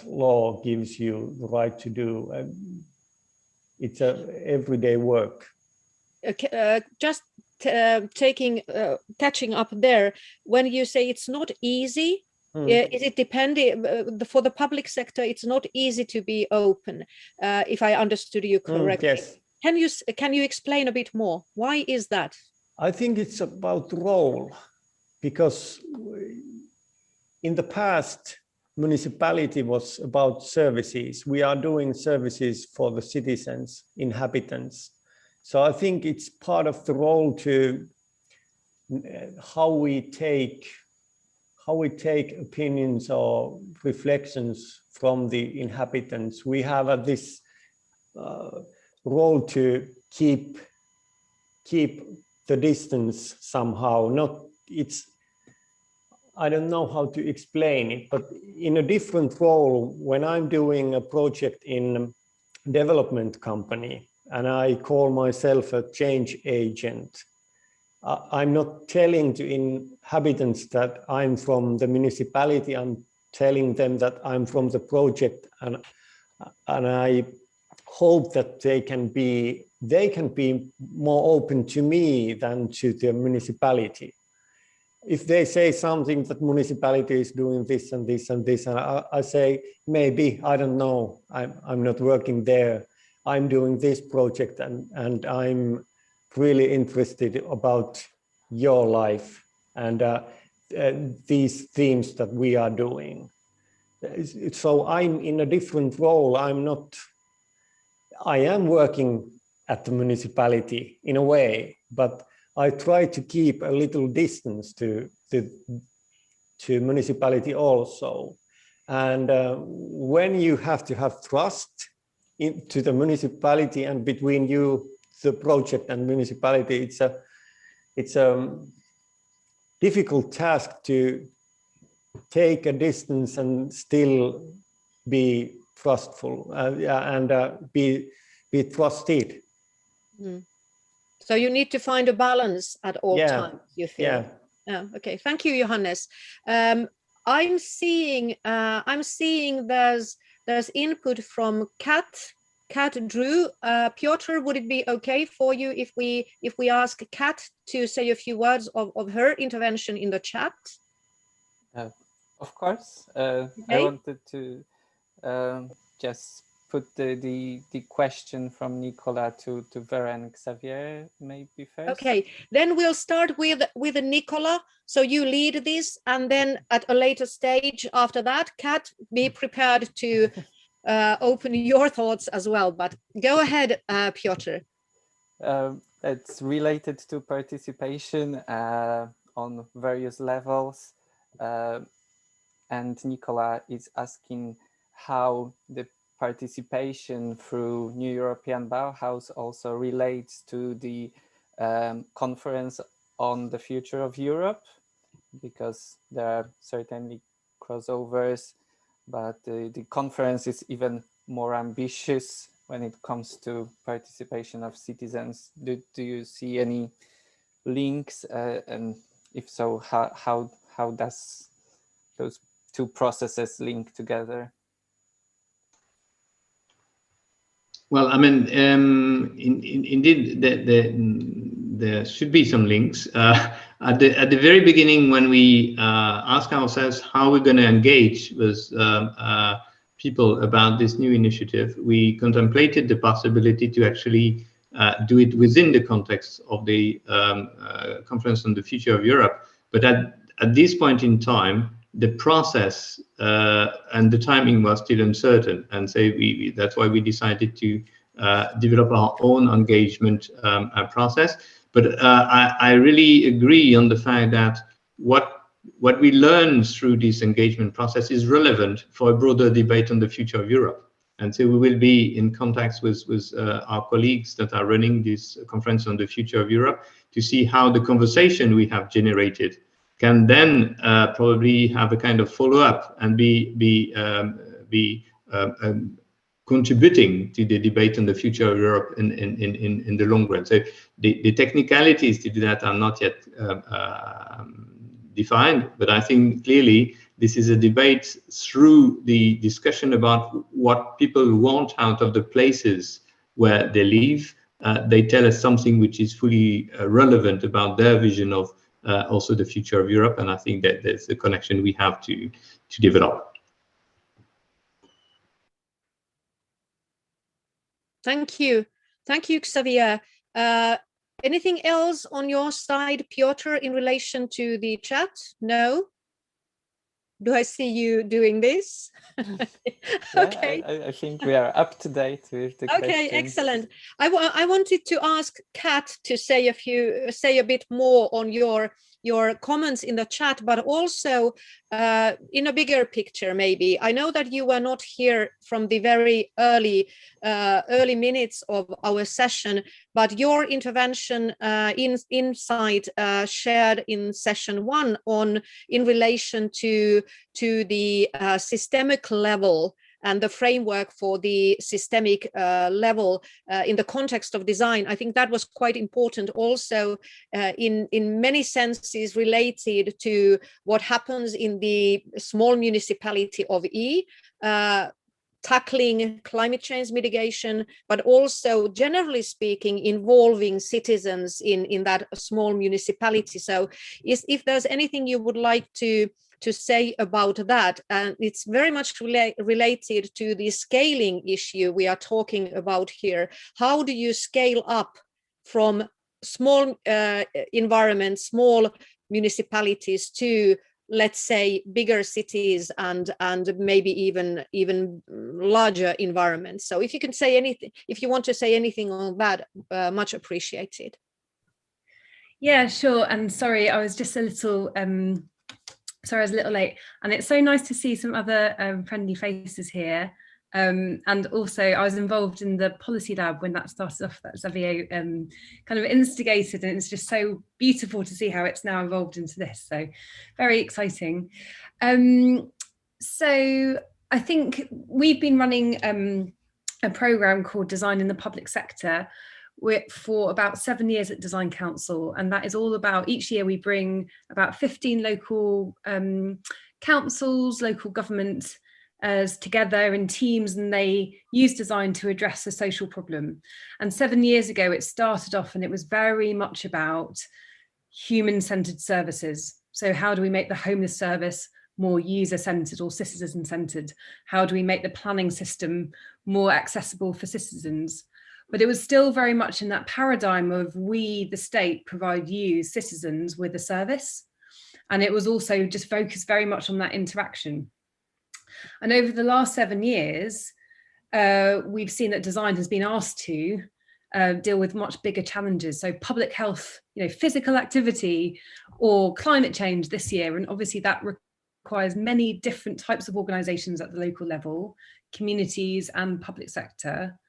law gives you the right to do. It's a everyday work. Just catching up there, when you say it's not easy, is it depending for the public sector? It's not easy to be open, if I understood you correctly. Yes. Can you explain a bit more? Why is that? I think it's about role, because in the past, municipality was about services. We are doing services for the citizens, inhabitants. So I think it's part of the role to how we take opinions or reflections from the inhabitants. We have this role to keep the distance somehow. I don't know how to explain it, but in a different role, when I'm doing a project in a development company and I call myself a change agent, I'm not telling to inhabitants that I'm from the municipality. I'm telling them that I'm from the project, and I hope that they can be more open to me than to the municipality. If they say something that municipality is doing this and this and this, and I say, maybe, I don't know, I'm not working there, I'm doing this project, and I'm really interested about your life and these themes that we are doing. So I'm in a different role. I am working at the municipality in a way, but I try to keep a little distance to municipality also. And when you have to have trust into the municipality and between you, the project and municipality, it's a difficult task to take a distance and still be trustful and be trusted. Mm. So you need to find a balance at all times, you feel. Yeah. Okay. Thank you, Johannes. I'm seeing there's input from Kat Drew. Piotr, would it be okay for you if we ask Kat to say a few words of her intervention in the chat? Of course. Okay. I wanted to just put the question from Nicola to Vera and Xavier maybe first. Okay, then we'll start with Nicola. So you lead this, and then at a later stage after that, Kat, be prepared to open your thoughts as well. But go ahead, Piotr. It's related to participation on various levels. And Nicola is asking how the participation through New European Bauhaus also relates to the conference on the future of Europe, because there are certainly crossovers, but the conference is even more ambitious when it comes to participation of citizens. Do you see any links, and if so, how does those two processes link together? Well, I mean, indeed, there should be some links. At the very beginning, when we ask ourselves how we're going to engage with people about this new initiative, we contemplated the possibility to actually do it within the context of the Conference on the Future of Europe. But at this point in time, the process and the timing was still uncertain, and so that's why we decided to develop our own engagement process. But I really agree on the fact that what we learn through this engagement process is relevant for a broader debate on the future of Europe. And so we will be in contact with our colleagues that are running this conference on the future of Europe to see how the conversation we have generated can then probably have a kind of follow-up and be contributing to the debate on the future of Europe in the long run. So the technicalities to do that are not yet defined, but I think clearly this is a debate through the discussion about what people want out of the places where they live. They tell us something which is fully relevant about their vision of also the future of Europe, and I think that there's a connection we have to develop. Thank you, Xavier. Anything else on your side, Piotr, in relation to the chat? No? Do I see you doing this? Okay. I think we are up to date with the questions. Okay, excellent. I wanted to ask Kat to say a bit more on your comments in the chat, but also in a bigger picture, maybe. I know that you were not here from the very early minutes of our session, but your intervention insight shared in session 1 in relation to the systemic level and the framework for the systemic level in the context of design. I think that was quite important also in many senses related to what happens in the small municipality of E, tackling climate change mitigation, but also generally speaking involving citizens in that small municipality. So if there's anything you would like to say about that, and it's very much related to the scaling issue we are talking about here. How do you scale up from small environments, small municipalities to, let's say, bigger cities and maybe even larger environments? So if you can say anything, if you want to say anything on that, much appreciated. Yeah, sure. And sorry, I was just a little sorry, I was a little late, and it's so nice to see some other friendly faces here. And also I was involved in the policy lab when that started off, that Xavier kind of instigated, and it's just so beautiful to see how it's now evolved into this. So very exciting. So I think we've been running a program called Design in the Public Sector for about 7 years at Design Council, and that is all about, each year we bring about 15 local councils, local government together in teams, and they use design to address a social problem. And 7 years ago it started off, and it was very much about human-centered services. So how do we make the homeless service more user-centered or citizen-centered? How do we make the planning system more accessible for citizens? But it was still very much in that paradigm of we, the state, provide you, citizens, with a service. And it was also just focused very much on that interaction. And over the last 7 years, we've seen that design has been asked to deal with much bigger challenges. So public health, physical activity, or climate change this year. And obviously that requires many different types of organisations at the local level, communities and public sector.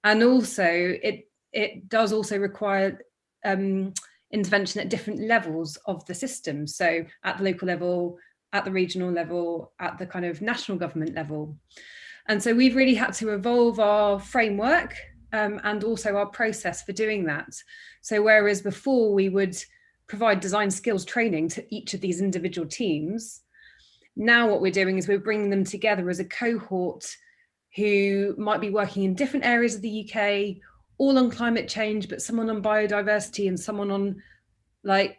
And also it does also require intervention at different levels of the system. So at the local level, at the regional level, at the kind of national government level. And so we've really had to evolve our framework and also our process for doing that. So whereas before we would provide design skills training to each of these individual teams, now what we're doing is we're bringing them together as a cohort who might be working in different areas of the UK, all on climate change, but someone on biodiversity and someone on like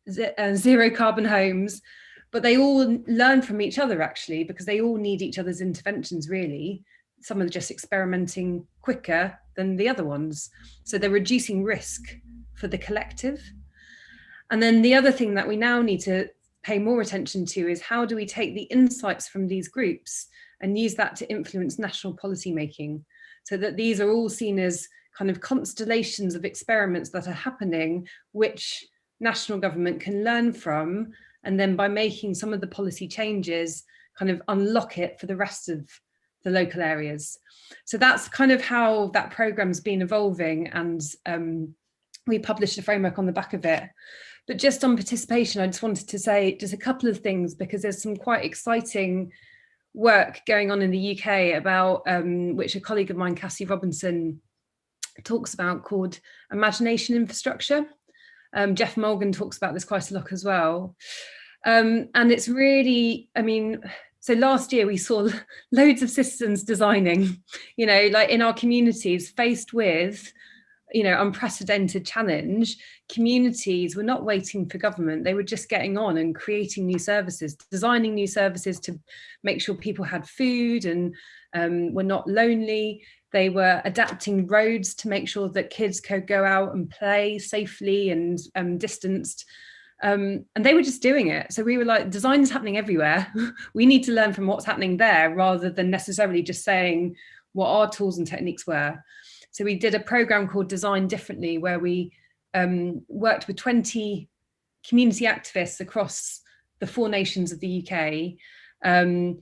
zero carbon homes. But they all learn from each other actually, because they all need each other's interventions really. Some are just experimenting quicker than the other ones. So they're reducing risk for the collective. And then the other thing that we now need to pay more attention to is how do we take the insights from these groups and use that to influence national policy making, so that these are all seen as kind of constellations of experiments that are happening, which national government can learn from, and then by making some of the policy changes, kind of unlock it for the rest of the local areas. So that's kind of how that program's been evolving, and we published a framework on the back of it. But just on participation, I just wanted to say just a couple of things, because there's some quite exciting work going on in the UK about, which a colleague of mine, Cassie Robinson, talks about, called imagination infrastructure. Jeff Morgan talks about this quite a lot as well. And it's really, I mean, so last year we saw loads of citizens designing, you know, like in our communities faced with, you know, unprecedented challenge. Communities were not waiting for government. They were just getting on and creating new services, designing new services to make sure people had food and were not lonely. They were adapting roads to make sure that kids could go out and play safely and distanced. And they were just doing it. So we were like, design is happening everywhere. We need to learn from what's happening there, rather than necessarily just saying what our tools and techniques were. So we did a program called Design Differently, where we worked with 20 community activists across the 4 nations of the UK,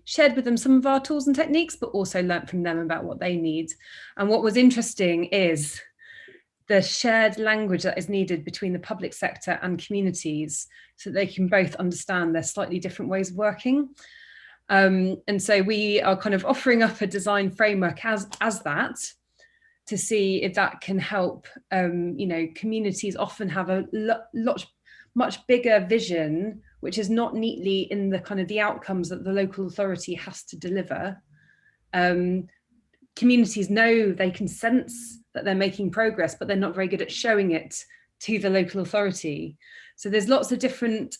shared with them some of our tools and techniques, but also learnt from them about what they need. And what was interesting is the shared language that is needed between the public sector and communities, so that they can both understand their slightly different ways of working. And so we are kind of offering up a design framework as that, to see if that can help. You know, communities often have a much bigger vision, which is not neatly in the kind of the outcomes that the local authority has to deliver. Communities know, they can sense that they're making progress, but they're not very good at showing it to the local authority. So there's lots of different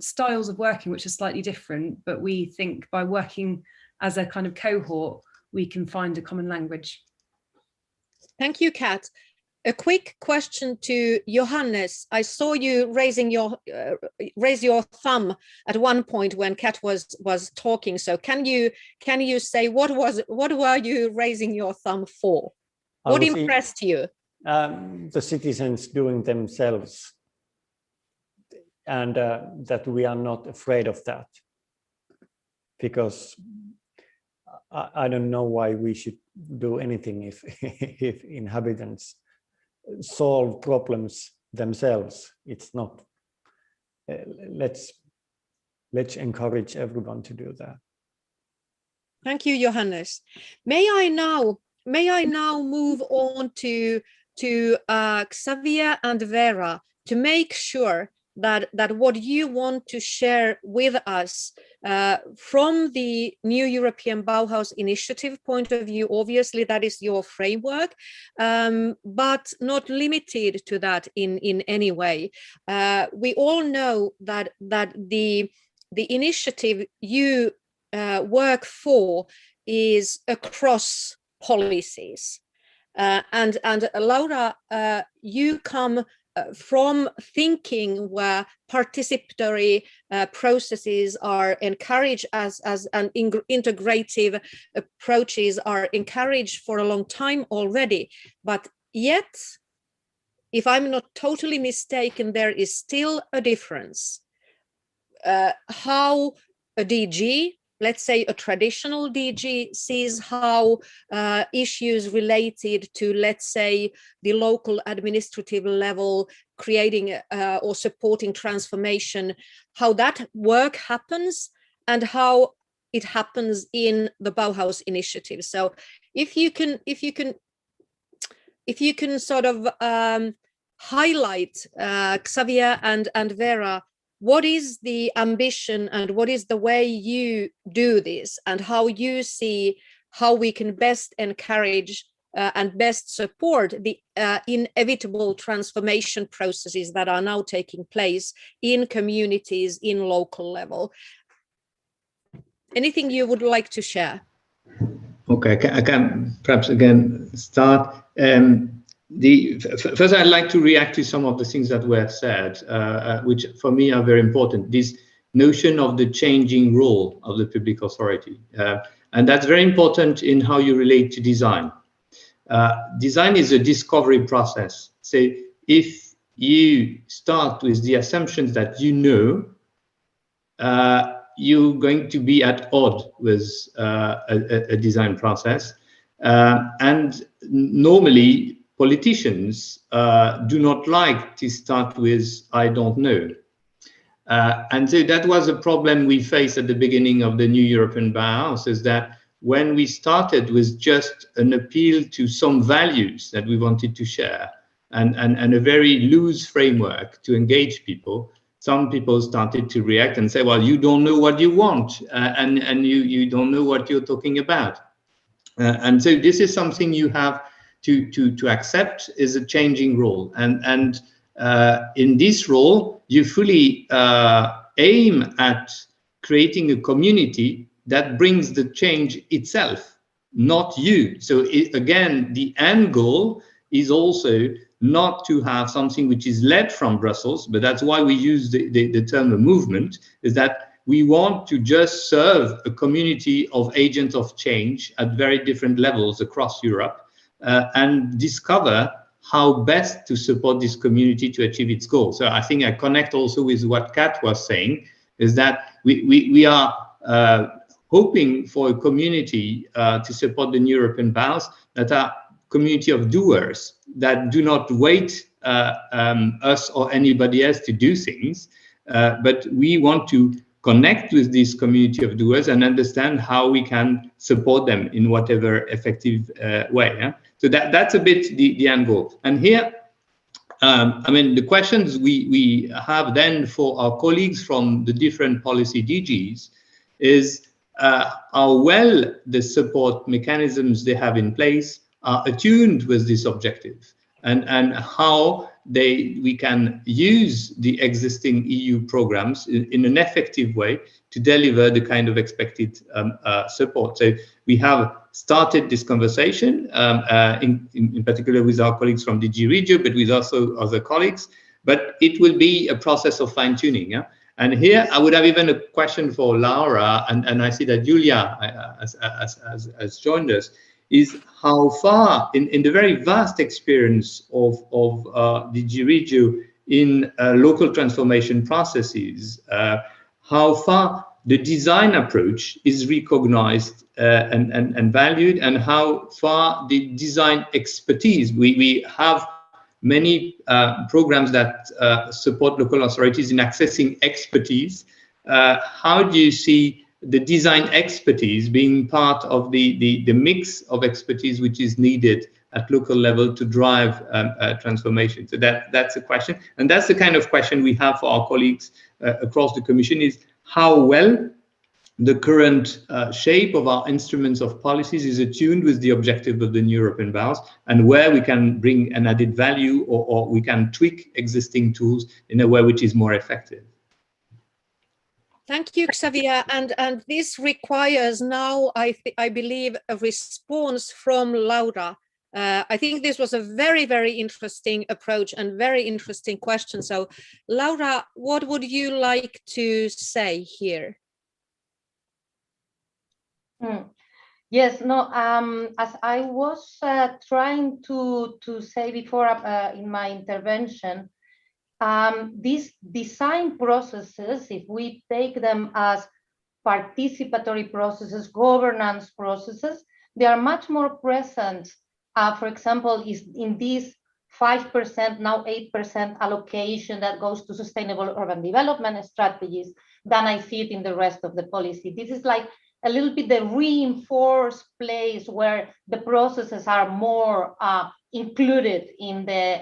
styles of working, which are slightly different, but we think by working as a kind of cohort, we can find a common language. Thank you, Kat. A quick question to Johannes. I saw you raise your thumb at one point when Kat was talking. So can you say what were you raising your thumb for? What impressed you? The citizens doing themselves, and that we are not afraid of that, because I don't know why we should do anything if inhabitants solve problems themselves. It's not. Let's encourage everyone to do that. Thank you, Johannes. May I now move on to Xavier and Vera, to make sure that what you want to share with us from the New European Bauhaus Initiative point of view, obviously that is your framework, but not limited to that in any way. We all know that the initiative you work for is across policies. And Laura, you come from thinking where participatory processes are encouraged and integrative approaches are encouraged for a long time already. But yet, if I'm not totally mistaken, there is still a difference. How a DG, let's say a traditional DG, sees how issues related to, let's say, the local administrative level, creating or supporting transformation, how that work happens and how it happens in the Bauhaus initiative. So if you can sort of highlight, Xavier and Vera, what is the ambition and what is the way you do this, and how you see how we can best encourage and best support the inevitable transformation processes that are now taking place in communities in local level? Anything you would like to share? Okay, I can perhaps again start. First, I'd like to react to some of the things that were said, which for me are very important. This notion of the changing role of the public authority. And that's very important in how you relate to design. design is a discovery process. So if you start with the assumptions that you know, you're going to be at odds with a design process. And normally politicians do not like to start with "I don't know." And so that was a problem we faced at the beginning of the new European Bauhaus, is that when we started with just an appeal to some values that we wanted to share and a very loose framework to engage people, some people started to react and say, well, you don't know what you want, and you don't know what you're talking about. And so this is something you have to accept, is a changing role. And in this role, you fully aim at creating a community that brings the change itself, not you. So again, the end goal is also not to have something which is led from Brussels, but that's why we use the term a movement, is that we want to just serve a community of agents of change at very different levels across Europe, and discover how best to support this community to achieve its goal. So I think I connect also with what Kat was saying, is that we are hoping for a community to support the new European Bauhaus that are community of doers, that do not wait us or anybody else to do things, but we want to connect with this community of doers and understand how we can support them in whatever effective way. Yeah? So that's a bit the end goal. And here, I mean, the questions we have then for our colleagues from the different policy DGs is how well the support mechanisms they have in place are attuned with this objective, and how we can use the existing EU programs in an effective way to deliver the kind of expected support. So we have started this conversation, in particular with our colleagues from DG REGIO, but with also other colleagues, but it will be a process of fine-tuning. Yeah? And here I would have even a question for Laura, and I see that Iulia has joined us, is how far in the very vast experience of DG REGIO in local transformation processes, how far the design approach is recognized and valued, and how far the design expertise. We have many programs that support local authorities in accessing expertise. How do you see the design expertise being part of the mix of expertise which is needed at local level to drive transformation? So that's a question, and that's the kind of question we have for our colleagues across the Commission, is how well the current shape of our instruments of policies is attuned with the objective of the new European Bauhaus, and where we can bring an added value, or we can tweak existing tools in a way which is more effective. Thank you, Xavier. And this requires now, I believe, a response from Laura. I think this was a very, very interesting approach and very interesting question. So, Laura, what would you like to say here? Yes, no, as I was trying to say before in my intervention, these design processes, if we take them as participatory processes, governance processes, they are much more present, for example, is in this 5%, now 8% allocation that goes to sustainable urban development strategies than I see it in the rest of the policy. This is like a little bit the reinforced place where the processes are more included in the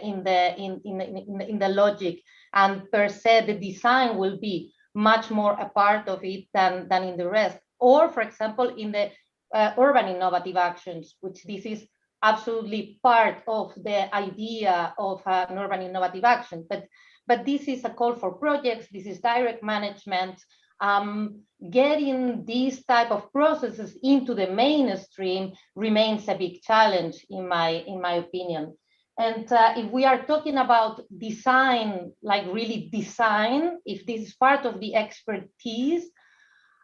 logic, and per se the design will be much more a part of it than in the rest. Or, for example, in the urban innovative actions, which this is absolutely part of the idea of an urban innovative action. But this is a call for projects. This is direct management. Getting these type of processes into the mainstream remains a big challenge, in my opinion. And if we are talking about design, like really design, if this is part of the expertise,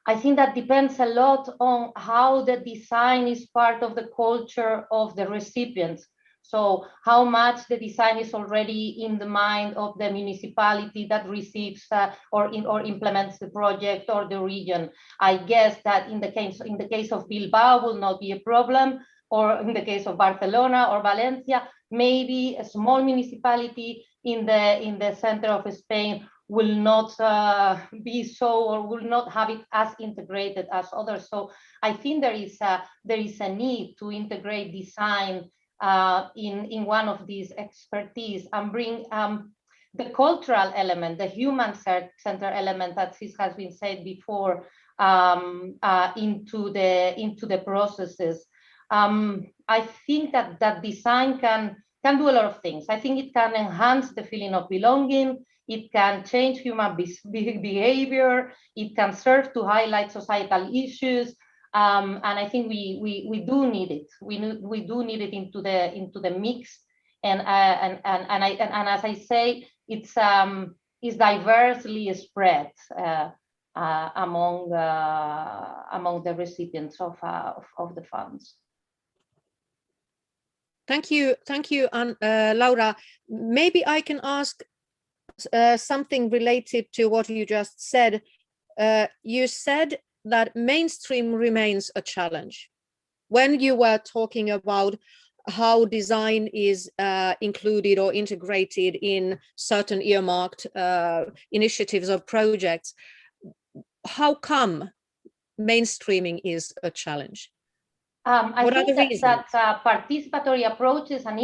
I think that depends a lot on how the design is part of the culture of the recipients. So how much the design is already in the mind of the municipality that receives or implements the project, or the region. I guess that in the case of Bilbao will not be a problem, or in the case of Barcelona or Valencia, maybe a small municipality in the center of Spain will not be so, or will not have it as integrated as others. So I think there is a need to integrate design in one of these expertise, and bring the cultural element, the human-centered element that has been said before, into the processes. I think that design can do a lot of things. I think it can enhance the feeling of belonging. It can change human behavior. It can serve to highlight societal issues. And I think we do need it. We do need it into the mix. And as I say, it's diversely spread among the recipients of the funds. Thank you, Laura. Maybe I can ask something related to what you just said. You said that mainstream remains a challenge. When you were talking about how design is included or integrated in certain earmarked initiatives or projects, how come mainstreaming is a challenge? I think that participatory approaches and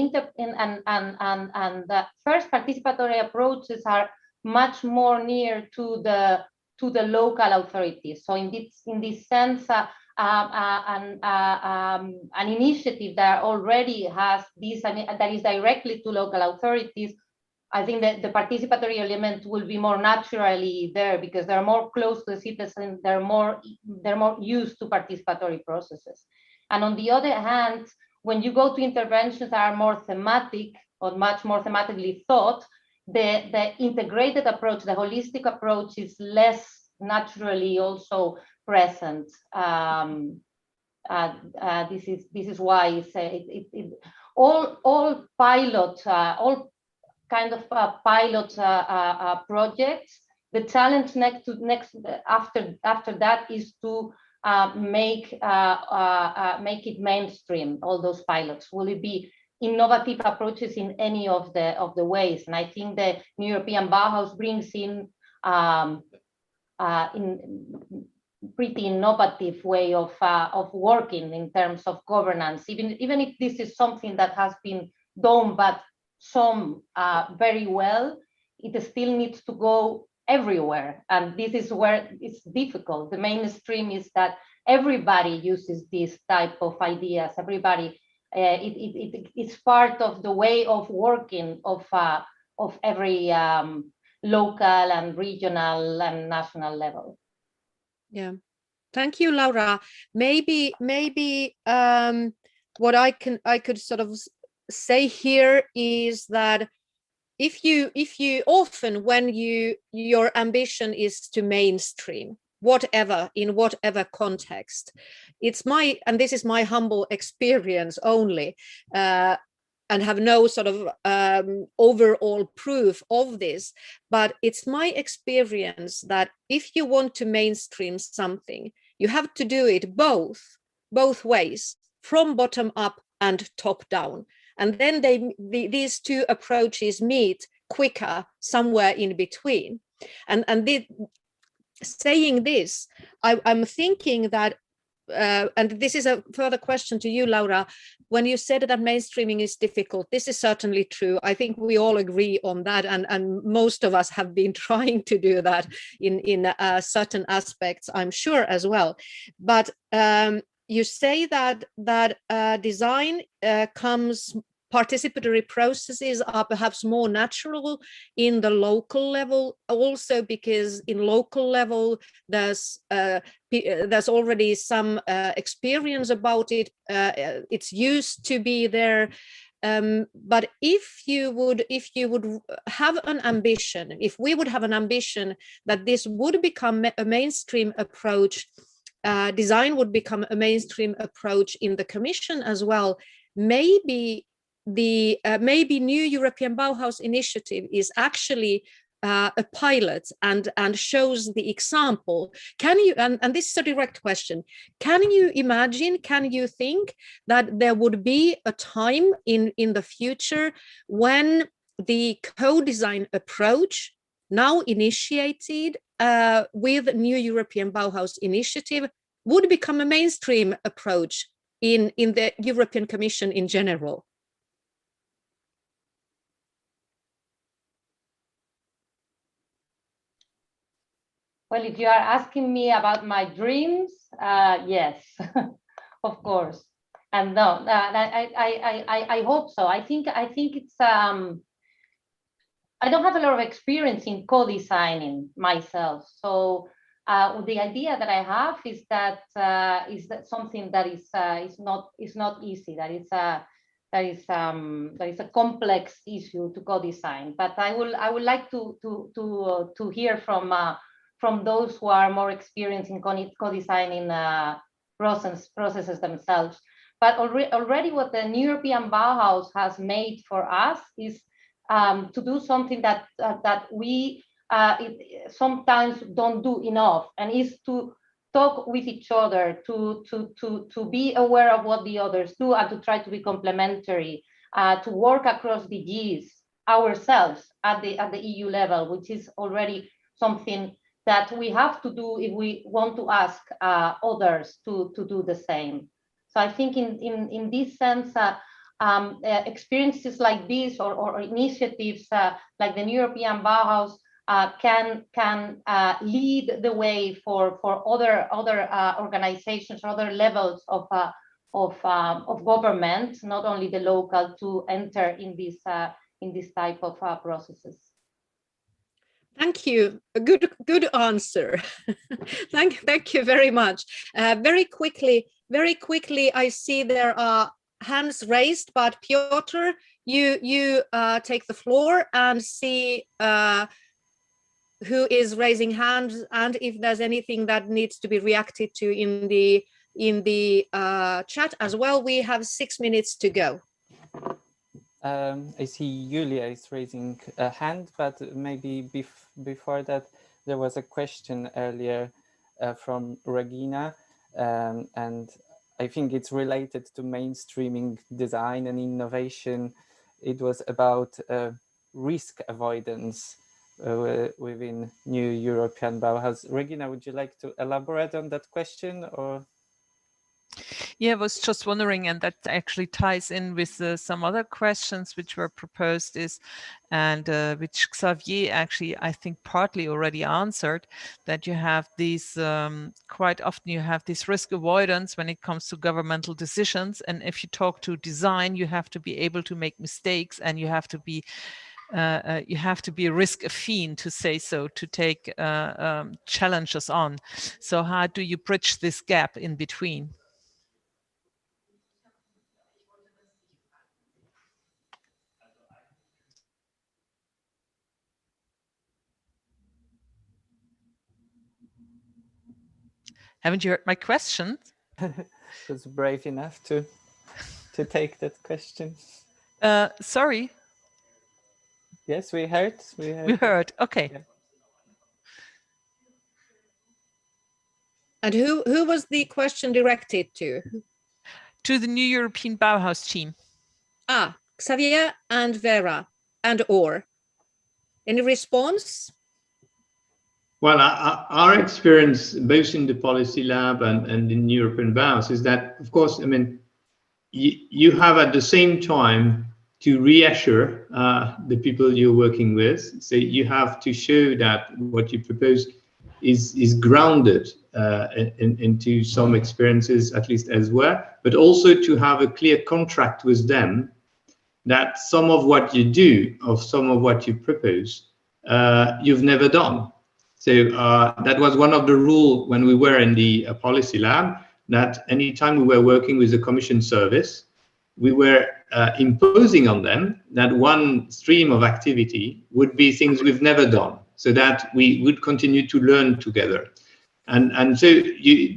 first participatory approaches are much more near to the local authorities. So in this sense, an initiative that already has this, that is directly to local authorities, I think that the participatory element will be more naturally there, because they're more close to the citizens, they're more used to participatory processes. And on the other hand, when you go to interventions that are more thematic or much more thematically thought, the integrated approach, the holistic approach, is less naturally also present. This is why all pilot, all kind of pilot projects. The challenge after that is to make it mainstream. All those pilots, will it be innovative approaches in any of the ways? And I think the New European Bauhaus brings in pretty innovative way of working in terms of governance. Even if this is something that has been done, but some very well, it still needs to go everywhere, and this is where it's difficult. The mainstream is that everybody uses this type of ideas. Everybody, it's part of the way of working of every local and regional and national level. Yeah, thank you, Laura. Maybe what I could sort of say here is that if you often, when your ambition is to mainstream in whatever context, and this is my humble experience only, and have no sort of overall proof of this, but it's my experience that if you want to mainstream something, you have to do it both ways, from bottom up and top down. And then these two approaches meet quicker somewhere in between. And saying this, I'm thinking that, and this is a further question to you, Laura, when you said that mainstreaming is difficult, this is certainly true. I think we all agree on that, and most of us have been trying to do that in certain aspects, I'm sure, as well. But you say that design comes, participatory processes are perhaps more natural in the local level, also because in local level there's already some experience about it. It's used to be there. But if you would have an ambition, if we would have an ambition that this would become a mainstream approach, design would become a mainstream approach in the Commission as well, maybe the maybe New European Bauhaus initiative is actually a pilot and shows the example. Can you, and this is a direct question, can you imagine, can you think that there would be a time in the future when the co-design approach now initiated with New European Bauhaus initiative would become a mainstream approach in the European Commission in general? Well, if you are asking me about my dreams, yes, of course. And no, I hope so. I think it's, I don't have a lot of experience in co-designing myself. So the idea that I have is that something that is not easy, that is a complex issue to co-design. But I would like to hear from those who are more experienced in co-designing processes themselves. But already what the New European Bauhaus has made for us is to do something that we sometimes don't do enough, and is to talk with each other, to be aware of what the others do and to try to be complementary, to work across the Gs ourselves at the EU level, which is already something that we have to do if we want to ask others to do the same. So I think in this sense, experiences like this or initiatives like the European Bauhaus can lead the way for other organizations or other levels of government, not only the local, to enter in this type of processes. Thank you. A good answer. Thank you very much. Very quickly, I see there are hands raised, but Piotr, you take the floor and see who is raising hands, and if there's anything that needs to be reacted to in the chat as well. We have 6 minutes to go. I see Iulia is raising a hand, but maybe before that, there was a question earlier from Regina, and I think it's related to mainstreaming design and innovation. It was about risk avoidance within New European Bauhaus. Regina, would you like to elaborate on that question, or? Yeah, I was just wondering, and that actually ties in with some other questions which were proposed, and which Xavier actually, I think, partly already answered, that you have these, quite often you have this risk avoidance when it comes to governmental decisions. And if you talk to design, you have to be able to make mistakes, and you have to be risk affine, to say so, to take challenges on. So how do you bridge this gap in between? Haven't you heard my question? Was brave enough to take that question. Sorry. Yes, we heard. We heard. Okay. Yeah. And who was the question directed to? To the New European Bauhaus team. Ah, Xavier and Vera, and/or. Any response? Well, our experience, both in the Policy Lab and in European Bauhaus, is that, of course, I mean, you have at the same time to reassure the people you're working with. So you have to show that what you propose is grounded into some experiences, at least elsewhere, but also to have a clear contract with them that some of what you do, or some of what you propose, you've never done. So that was one of the rules when we were in the Policy Lab, that anytime we were working with the Commission service, we were imposing on them that one stream of activity would be things we've never done, so that we would continue to learn together. And so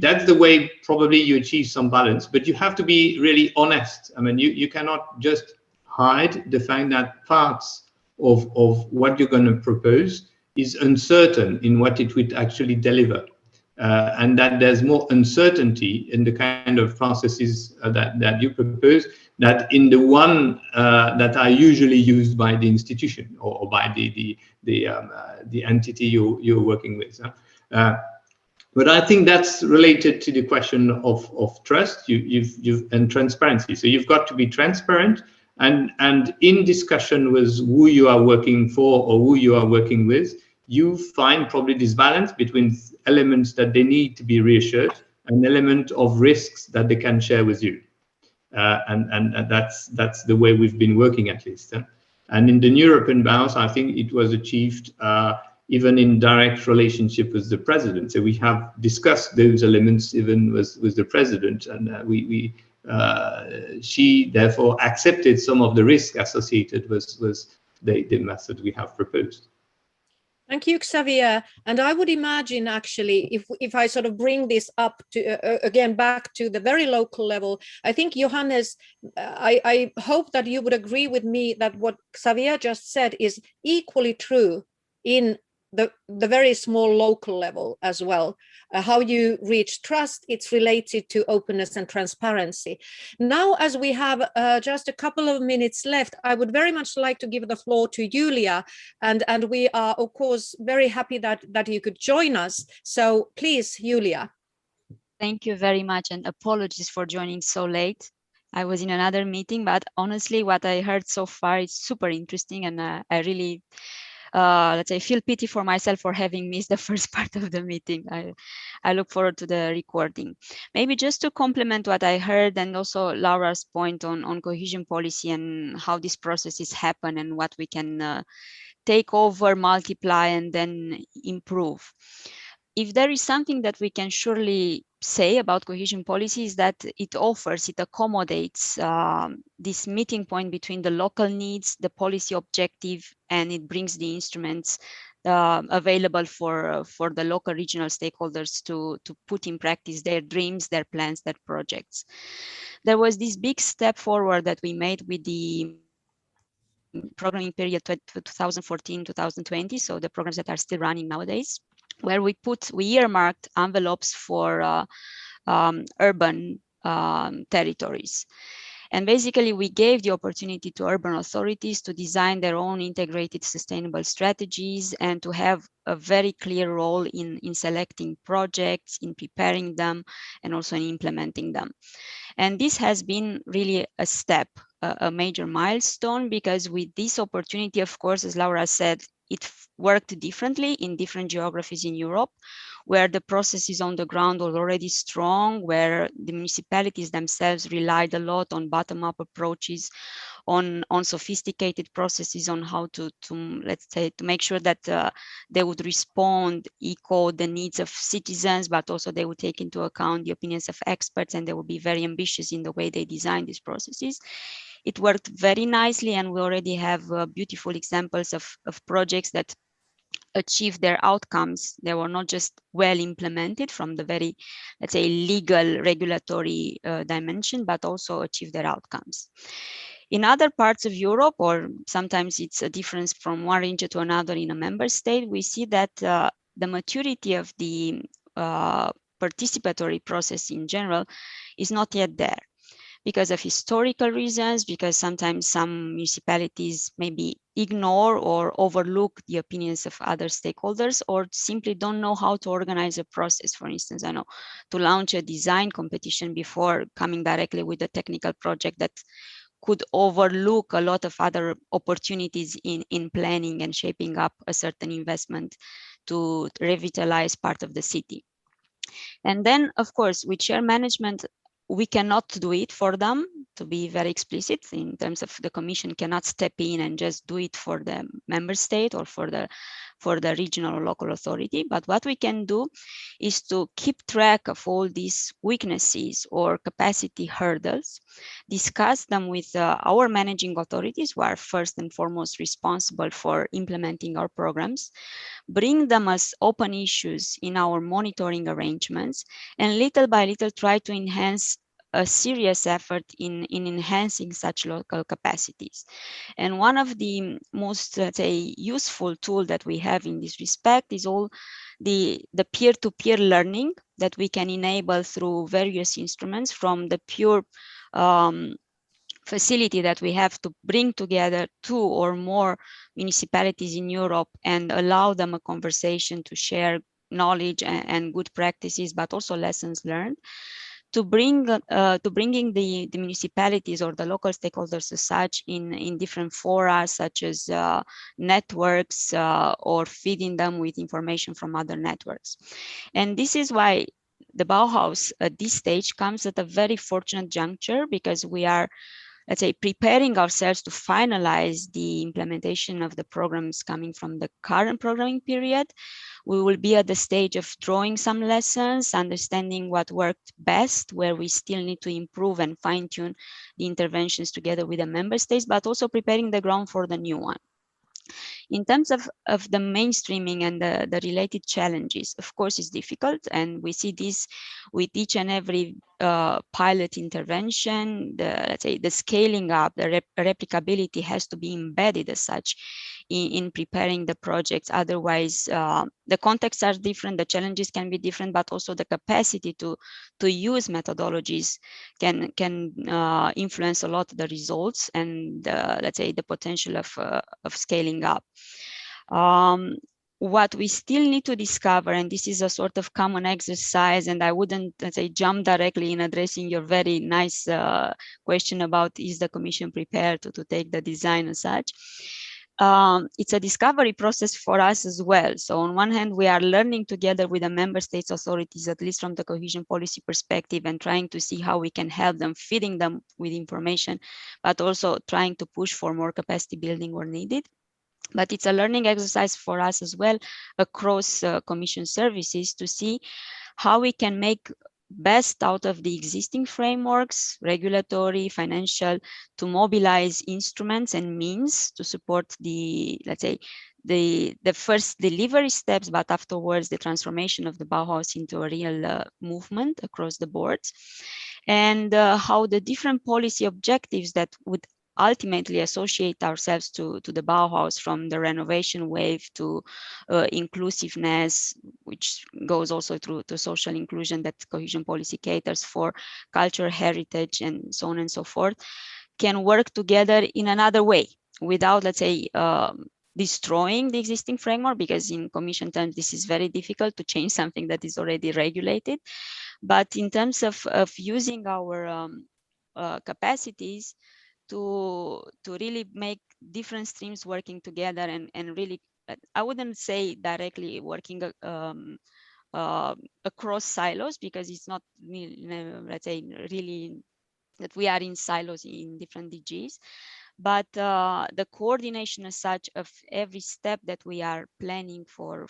that's the way probably you achieve some balance, but you have to be really honest. I mean, you cannot just hide the fact that parts of what you're going to propose is uncertain in what it would actually deliver. And that there's more uncertainty in the kind of processes that you propose that in the one that are usually used by the institution or by the entity you're working with. But I think that's related to the question of trust and transparency. So you've got to be transparent and in discussion with who you are working for or who you are working with, you find probably this balance between elements that they need to be reassured and element of risks that they can share with you. And that's the way we've been working, at least. And in the European Bauhaus, I think it was achieved even in direct relationship with the president. So we have discussed those elements even with the president, and she therefore accepted some of the risk associated with the method we have proposed. Thank you, Xavier. And I would imagine, actually, if I sort of bring this up to again back to the very local level, I think, Johannes, I hope that you would agree with me that what Xavier just said is equally true in the very small local level as well. How you reach trust, it's related to openness and transparency. Now, as we have just a couple of minutes left, I would very much like to give the floor to Iulia, and we are, of course, very happy that you could join us. So please, Iulia. Thank you very much, and apologies for joining so late. I was in another meeting, but honestly, what I heard so far is super interesting, and I really let's say, feel pity for myself for having missed the first part of the meeting. I look forward to the recording. Maybe just to complement what I heard, and also Laura's point on cohesion policy and how these processes happen and what we can take over, multiply, and then improve. If there is something that we can surely say about cohesion policy is that it accommodates this meeting point between the local needs, the policy objective, and it brings the instruments available for the local regional stakeholders to put in practice their dreams, their plans, their projects. There was this big step forward that we made with the programming period 2014-2020, so the programs that are still running nowadays, where we earmarked envelopes for urban territories. And basically, we gave the opportunity to urban authorities to design their own integrated sustainable strategies and to have a very clear role in selecting projects, in preparing them, and also in implementing them. And this has been really a step, a major milestone, because with this opportunity, of course, as Laura said, it worked differently in different geographies in Europe, where the processes on the ground were already strong, where the municipalities themselves relied a lot on bottom-up approaches, on sophisticated processes, on how to let's say, to make sure that they would respond, echo the needs of citizens, but also they would take into account the opinions of experts, and they would be very ambitious in the way they design these processes. It worked very nicely, and we already have beautiful examples of projects that achieve their outcomes. They were not just well implemented from the very, let's say, legal regulatory dimension, but also achieve their outcomes. In other parts of Europe, or sometimes it's a difference from one region to another in a member state, we see that the maturity of the participatory process in general is not yet there, because of historical reasons, because sometimes some municipalities maybe ignore or overlook the opinions of other stakeholders, or simply don't know how to organize a process. For instance, I know, to launch a design competition before coming directly with a technical project that could overlook a lot of other opportunities in planning and shaping up a certain investment to revitalize part of the city. And then, of course, with shared management, we cannot do it for them, to be very explicit, in terms of the Commission cannot step in and just do it for the member state or for for the regional or local authority. But what we can do is to keep track of all these weaknesses or capacity hurdles, discuss them with our managing authorities who are first and foremost responsible for implementing our programs, bring them as open issues in our monitoring arrangements, and little by little try to enhance a serious effort in enhancing such local capacities. And one of the most, let's say, useful tool that we have in this respect is all the peer-to-peer learning that we can enable through various instruments, from the pure facility that we have to bring together 2 or more municipalities in Europe and allow them a conversation to share knowledge and good practices, but also lessons learned, to bringing the municipalities or the local stakeholders as such in different fora, such as networks, or feeding them with information from other networks. And this is why the Bauhaus at this stage comes at a very fortunate juncture, because we are, let's say, preparing ourselves to finalize the implementation of the programs coming from the current programming period. We will be at the stage of drawing some lessons, understanding what worked best, where we still need to improve and fine-tune the interventions together with the member states, but also preparing the ground for the new one. In terms of the mainstreaming and the related challenges, of course, it's difficult, and we see this with each and every pilot intervention. Let's say the scaling up, the replicability has to be embedded as such in preparing the projects. Otherwise, the contexts are different, the challenges can be different, but also the capacity to use methodologies can influence a lot of the results and let's say the potential of scaling up. What we still need to discover, and this is a sort of common exercise, and I wouldn't, let's say, jump directly in addressing your very nice question about is the Commission prepared to take the design as such. It's a discovery process for us as well. So on one hand, we are learning together with the member states authorities, at least from the cohesion policy perspective, and trying to see how we can help them, feeding them with information, but also trying to push for more capacity building where needed. But it's a learning exercise for us as well across Commission services to see how we can make best out of the existing frameworks, regulatory, financial, to mobilize instruments and means to support the, let's say, the first delivery steps, but afterwards the transformation of the Bauhaus into a real movement across the boards, and how the different policy objectives that would ultimately associate ourselves to the Bauhaus, from the renovation wave to inclusiveness, which goes also through to social inclusion that cohesion policy caters for, cultural heritage, and so on and so forth, can work together in another way without, let's say, destroying the existing framework, because in Commission terms, this is very difficult to change something that is already regulated. But in terms of using our capacities to really make different streams working together and really, I wouldn't say directly working across silos, because it's not, let's say, really that we are in silos in different DGs, but the coordination as such of every step that we are planning for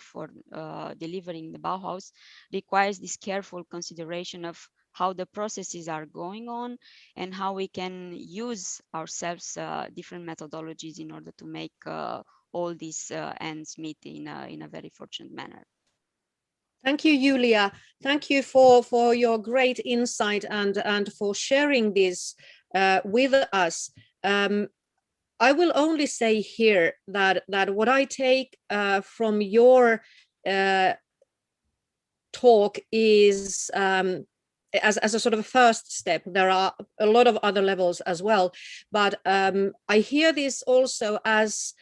delivering the Bauhaus requires this careful consideration of how the processes are going on and how we can use ourselves different methodologies in order to make all these ends meet in a very fortunate manner. Thank you, Iulia. Thank you for your great insight and for sharing this with us. I will only say here that what I take from your talk is as a sort of a first step. There are a lot of other levels as well, but I hear this also as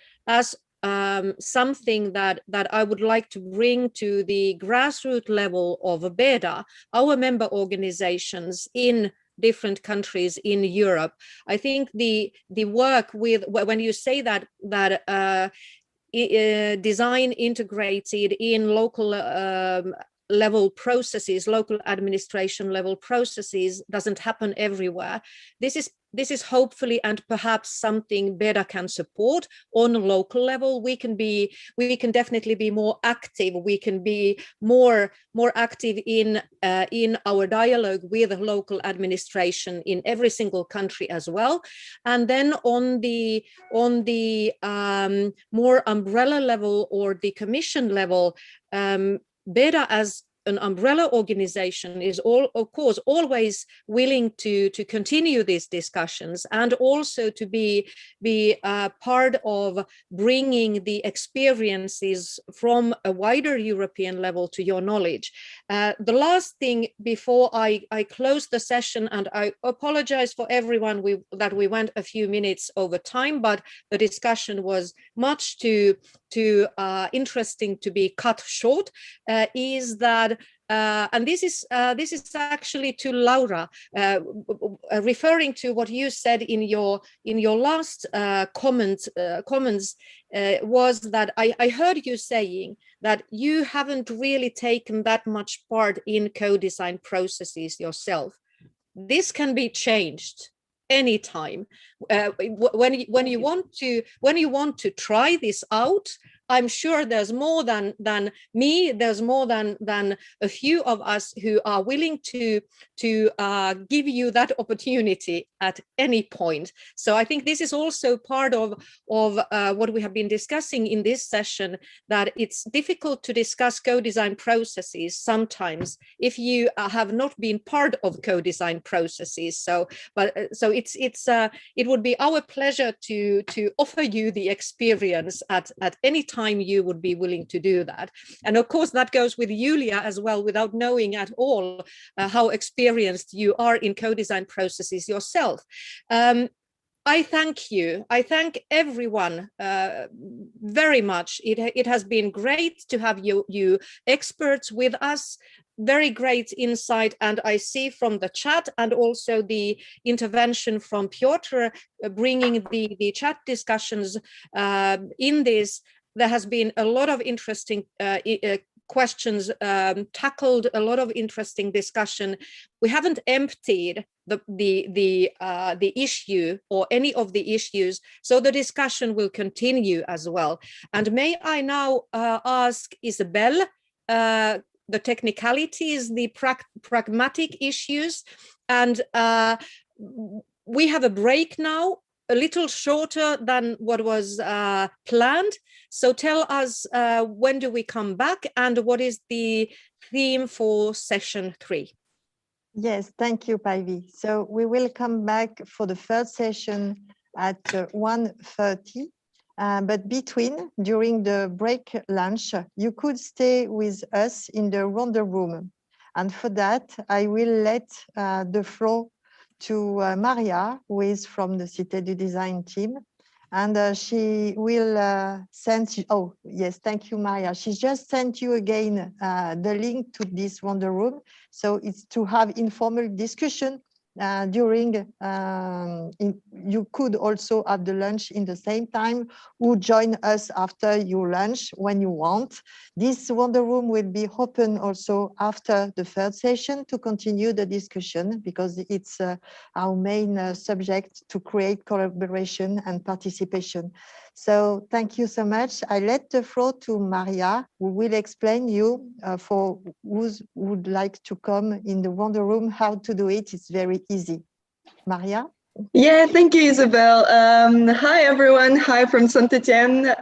something that I would like to bring to the grassroots level of BEDA, our member organizations in different countries in Europe. I think the work with, when you say that design integrated in local level processes, local administration level processes doesn't happen everywhere. This is hopefully and perhaps something BEDA can support on a local level. We can definitely be more active. We can be more active in our dialogue with local administration in every single country as well. And then on the more umbrella level or the Commission level, BEDA as an umbrella organization is of course always willing to continue these discussions and also to be part of bringing the experiences from a wider European level to your knowledge. The last thing before I close the session, and I apologize for everyone that we went a few minutes over time, but the discussion was much too interesting to be cut short, is that and this is actually to Laura, referring to what you said in your last comments, was that I heard you saying that you haven't really taken that much part in co-design processes yourself. This can be changed anytime. When you want to try this out, I'm sure there's more than me. There's more than a few of us who are willing to give you that opportunity at any point. So I think this is also part of what we have been discussing in this session, that it's difficult to discuss co-design processes sometimes if you have not been part of co-design processes. So it would be our pleasure to offer you the experience at any time you would be willing to do that. And of course that goes with Iulia as well, without knowing at all how experienced you are in co-design processes yourself. I thank you. I thank everyone very much. It has been great to have you experts with us. Very great insight, and I see from the chat and also the intervention from Piotr bringing the chat discussions in this. There has been a lot of interesting questions tackled, a lot of interesting discussion. We haven't emptied the issue or any of the issues, so the discussion will continue as well. And may I now ask Isabel the technicalities, the pragmatic issues, and we have a break now, a little shorter than what was planned. So tell us when do we come back and what is the theme for session 3? Yes, thank you, Päivi. So we will come back for the third session at 1:30. But during the break lunch, you could stay with us in the Wonder Room. And for that, I will let the floor to Maria, who is from the Cité du Design team. And she will send you, oh, yes, thank you, Maria. She just sent you again the link to this Wonder Room. So it's to have informal discussion during, you could also have the lunch in the same time, or join us after your lunch when you want. This Wonder Room will be open also after the third session to continue the discussion, because it's our main subject to create collaboration and participation. So thank you so much. I let the floor to Maria, who will explain you for who would like to come in the Wonder Room, how to do it. It's very easy. Maria? Yeah, thank you, Isabel. Hi, everyone. Hi from Saint-Étienne.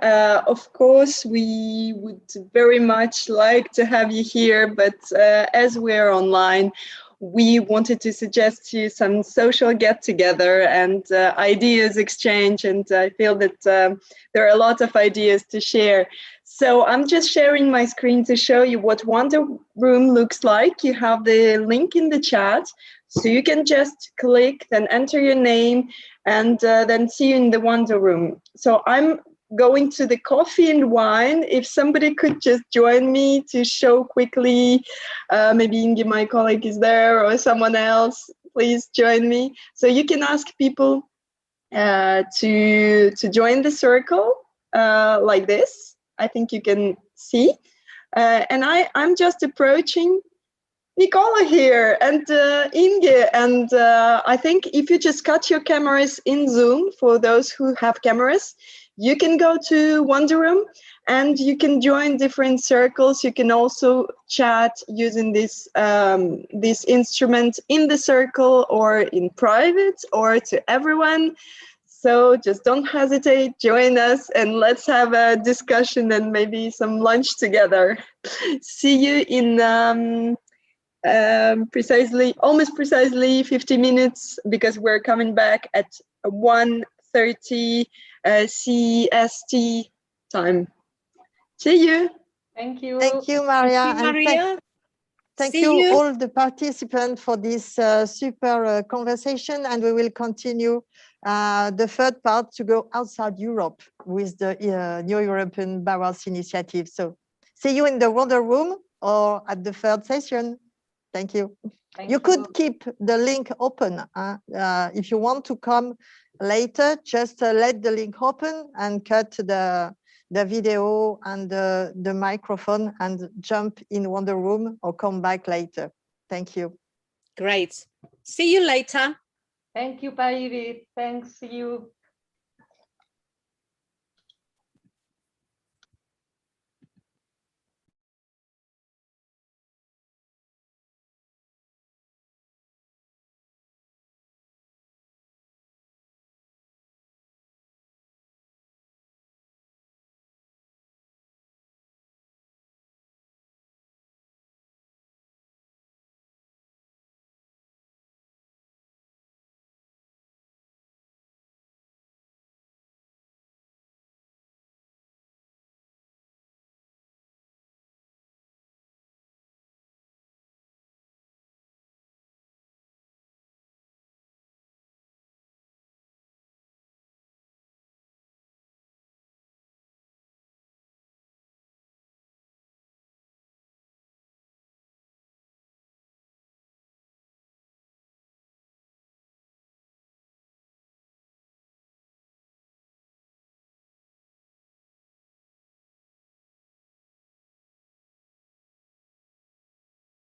Of course, we would very much like to have you here, but as we're online, we wanted to suggest to you some social get-together and ideas exchange, and I feel that there are a lot of ideas to share. So I'm just sharing my screen to show you what Wonder Room looks like. You have the link in the chat, so you can just click, then enter your name, and then see you in the Wonder Room. So I'm going to the coffee and wine. If somebody could just join me to show quickly, maybe Ingi, my colleague, is there, or someone else, please join me. So you can ask people to join the circle like this. I think you can see. And I'm just approaching Nicola here and Inge, and I think if you just cut your cameras in Zoom, for those who have cameras, you can go to Wonder Room and you can join different circles. You can also chat using this this instrument in the circle or in private or to everyone. So just don't hesitate, join us, and let's have a discussion and maybe some lunch together. See you in almost precisely 50 minutes, because we're coming back at 1:30 CEST time. See you. Thank you. Thank you, Maria. Thank you, Maria. Thank See you, you. all the participants, for this super conversation, and we will continue the third part to go outside Europe with the New European Bauhaus initiative. So see you in the Wonder Room or at the third session. Thank you. You could keep the link open. If you want to come later, just let the link open and cut the video and the microphone and jump in Wonder Room or come back later. Thank you. Great. See you later. Thank you, Päivi. Thanks, see you.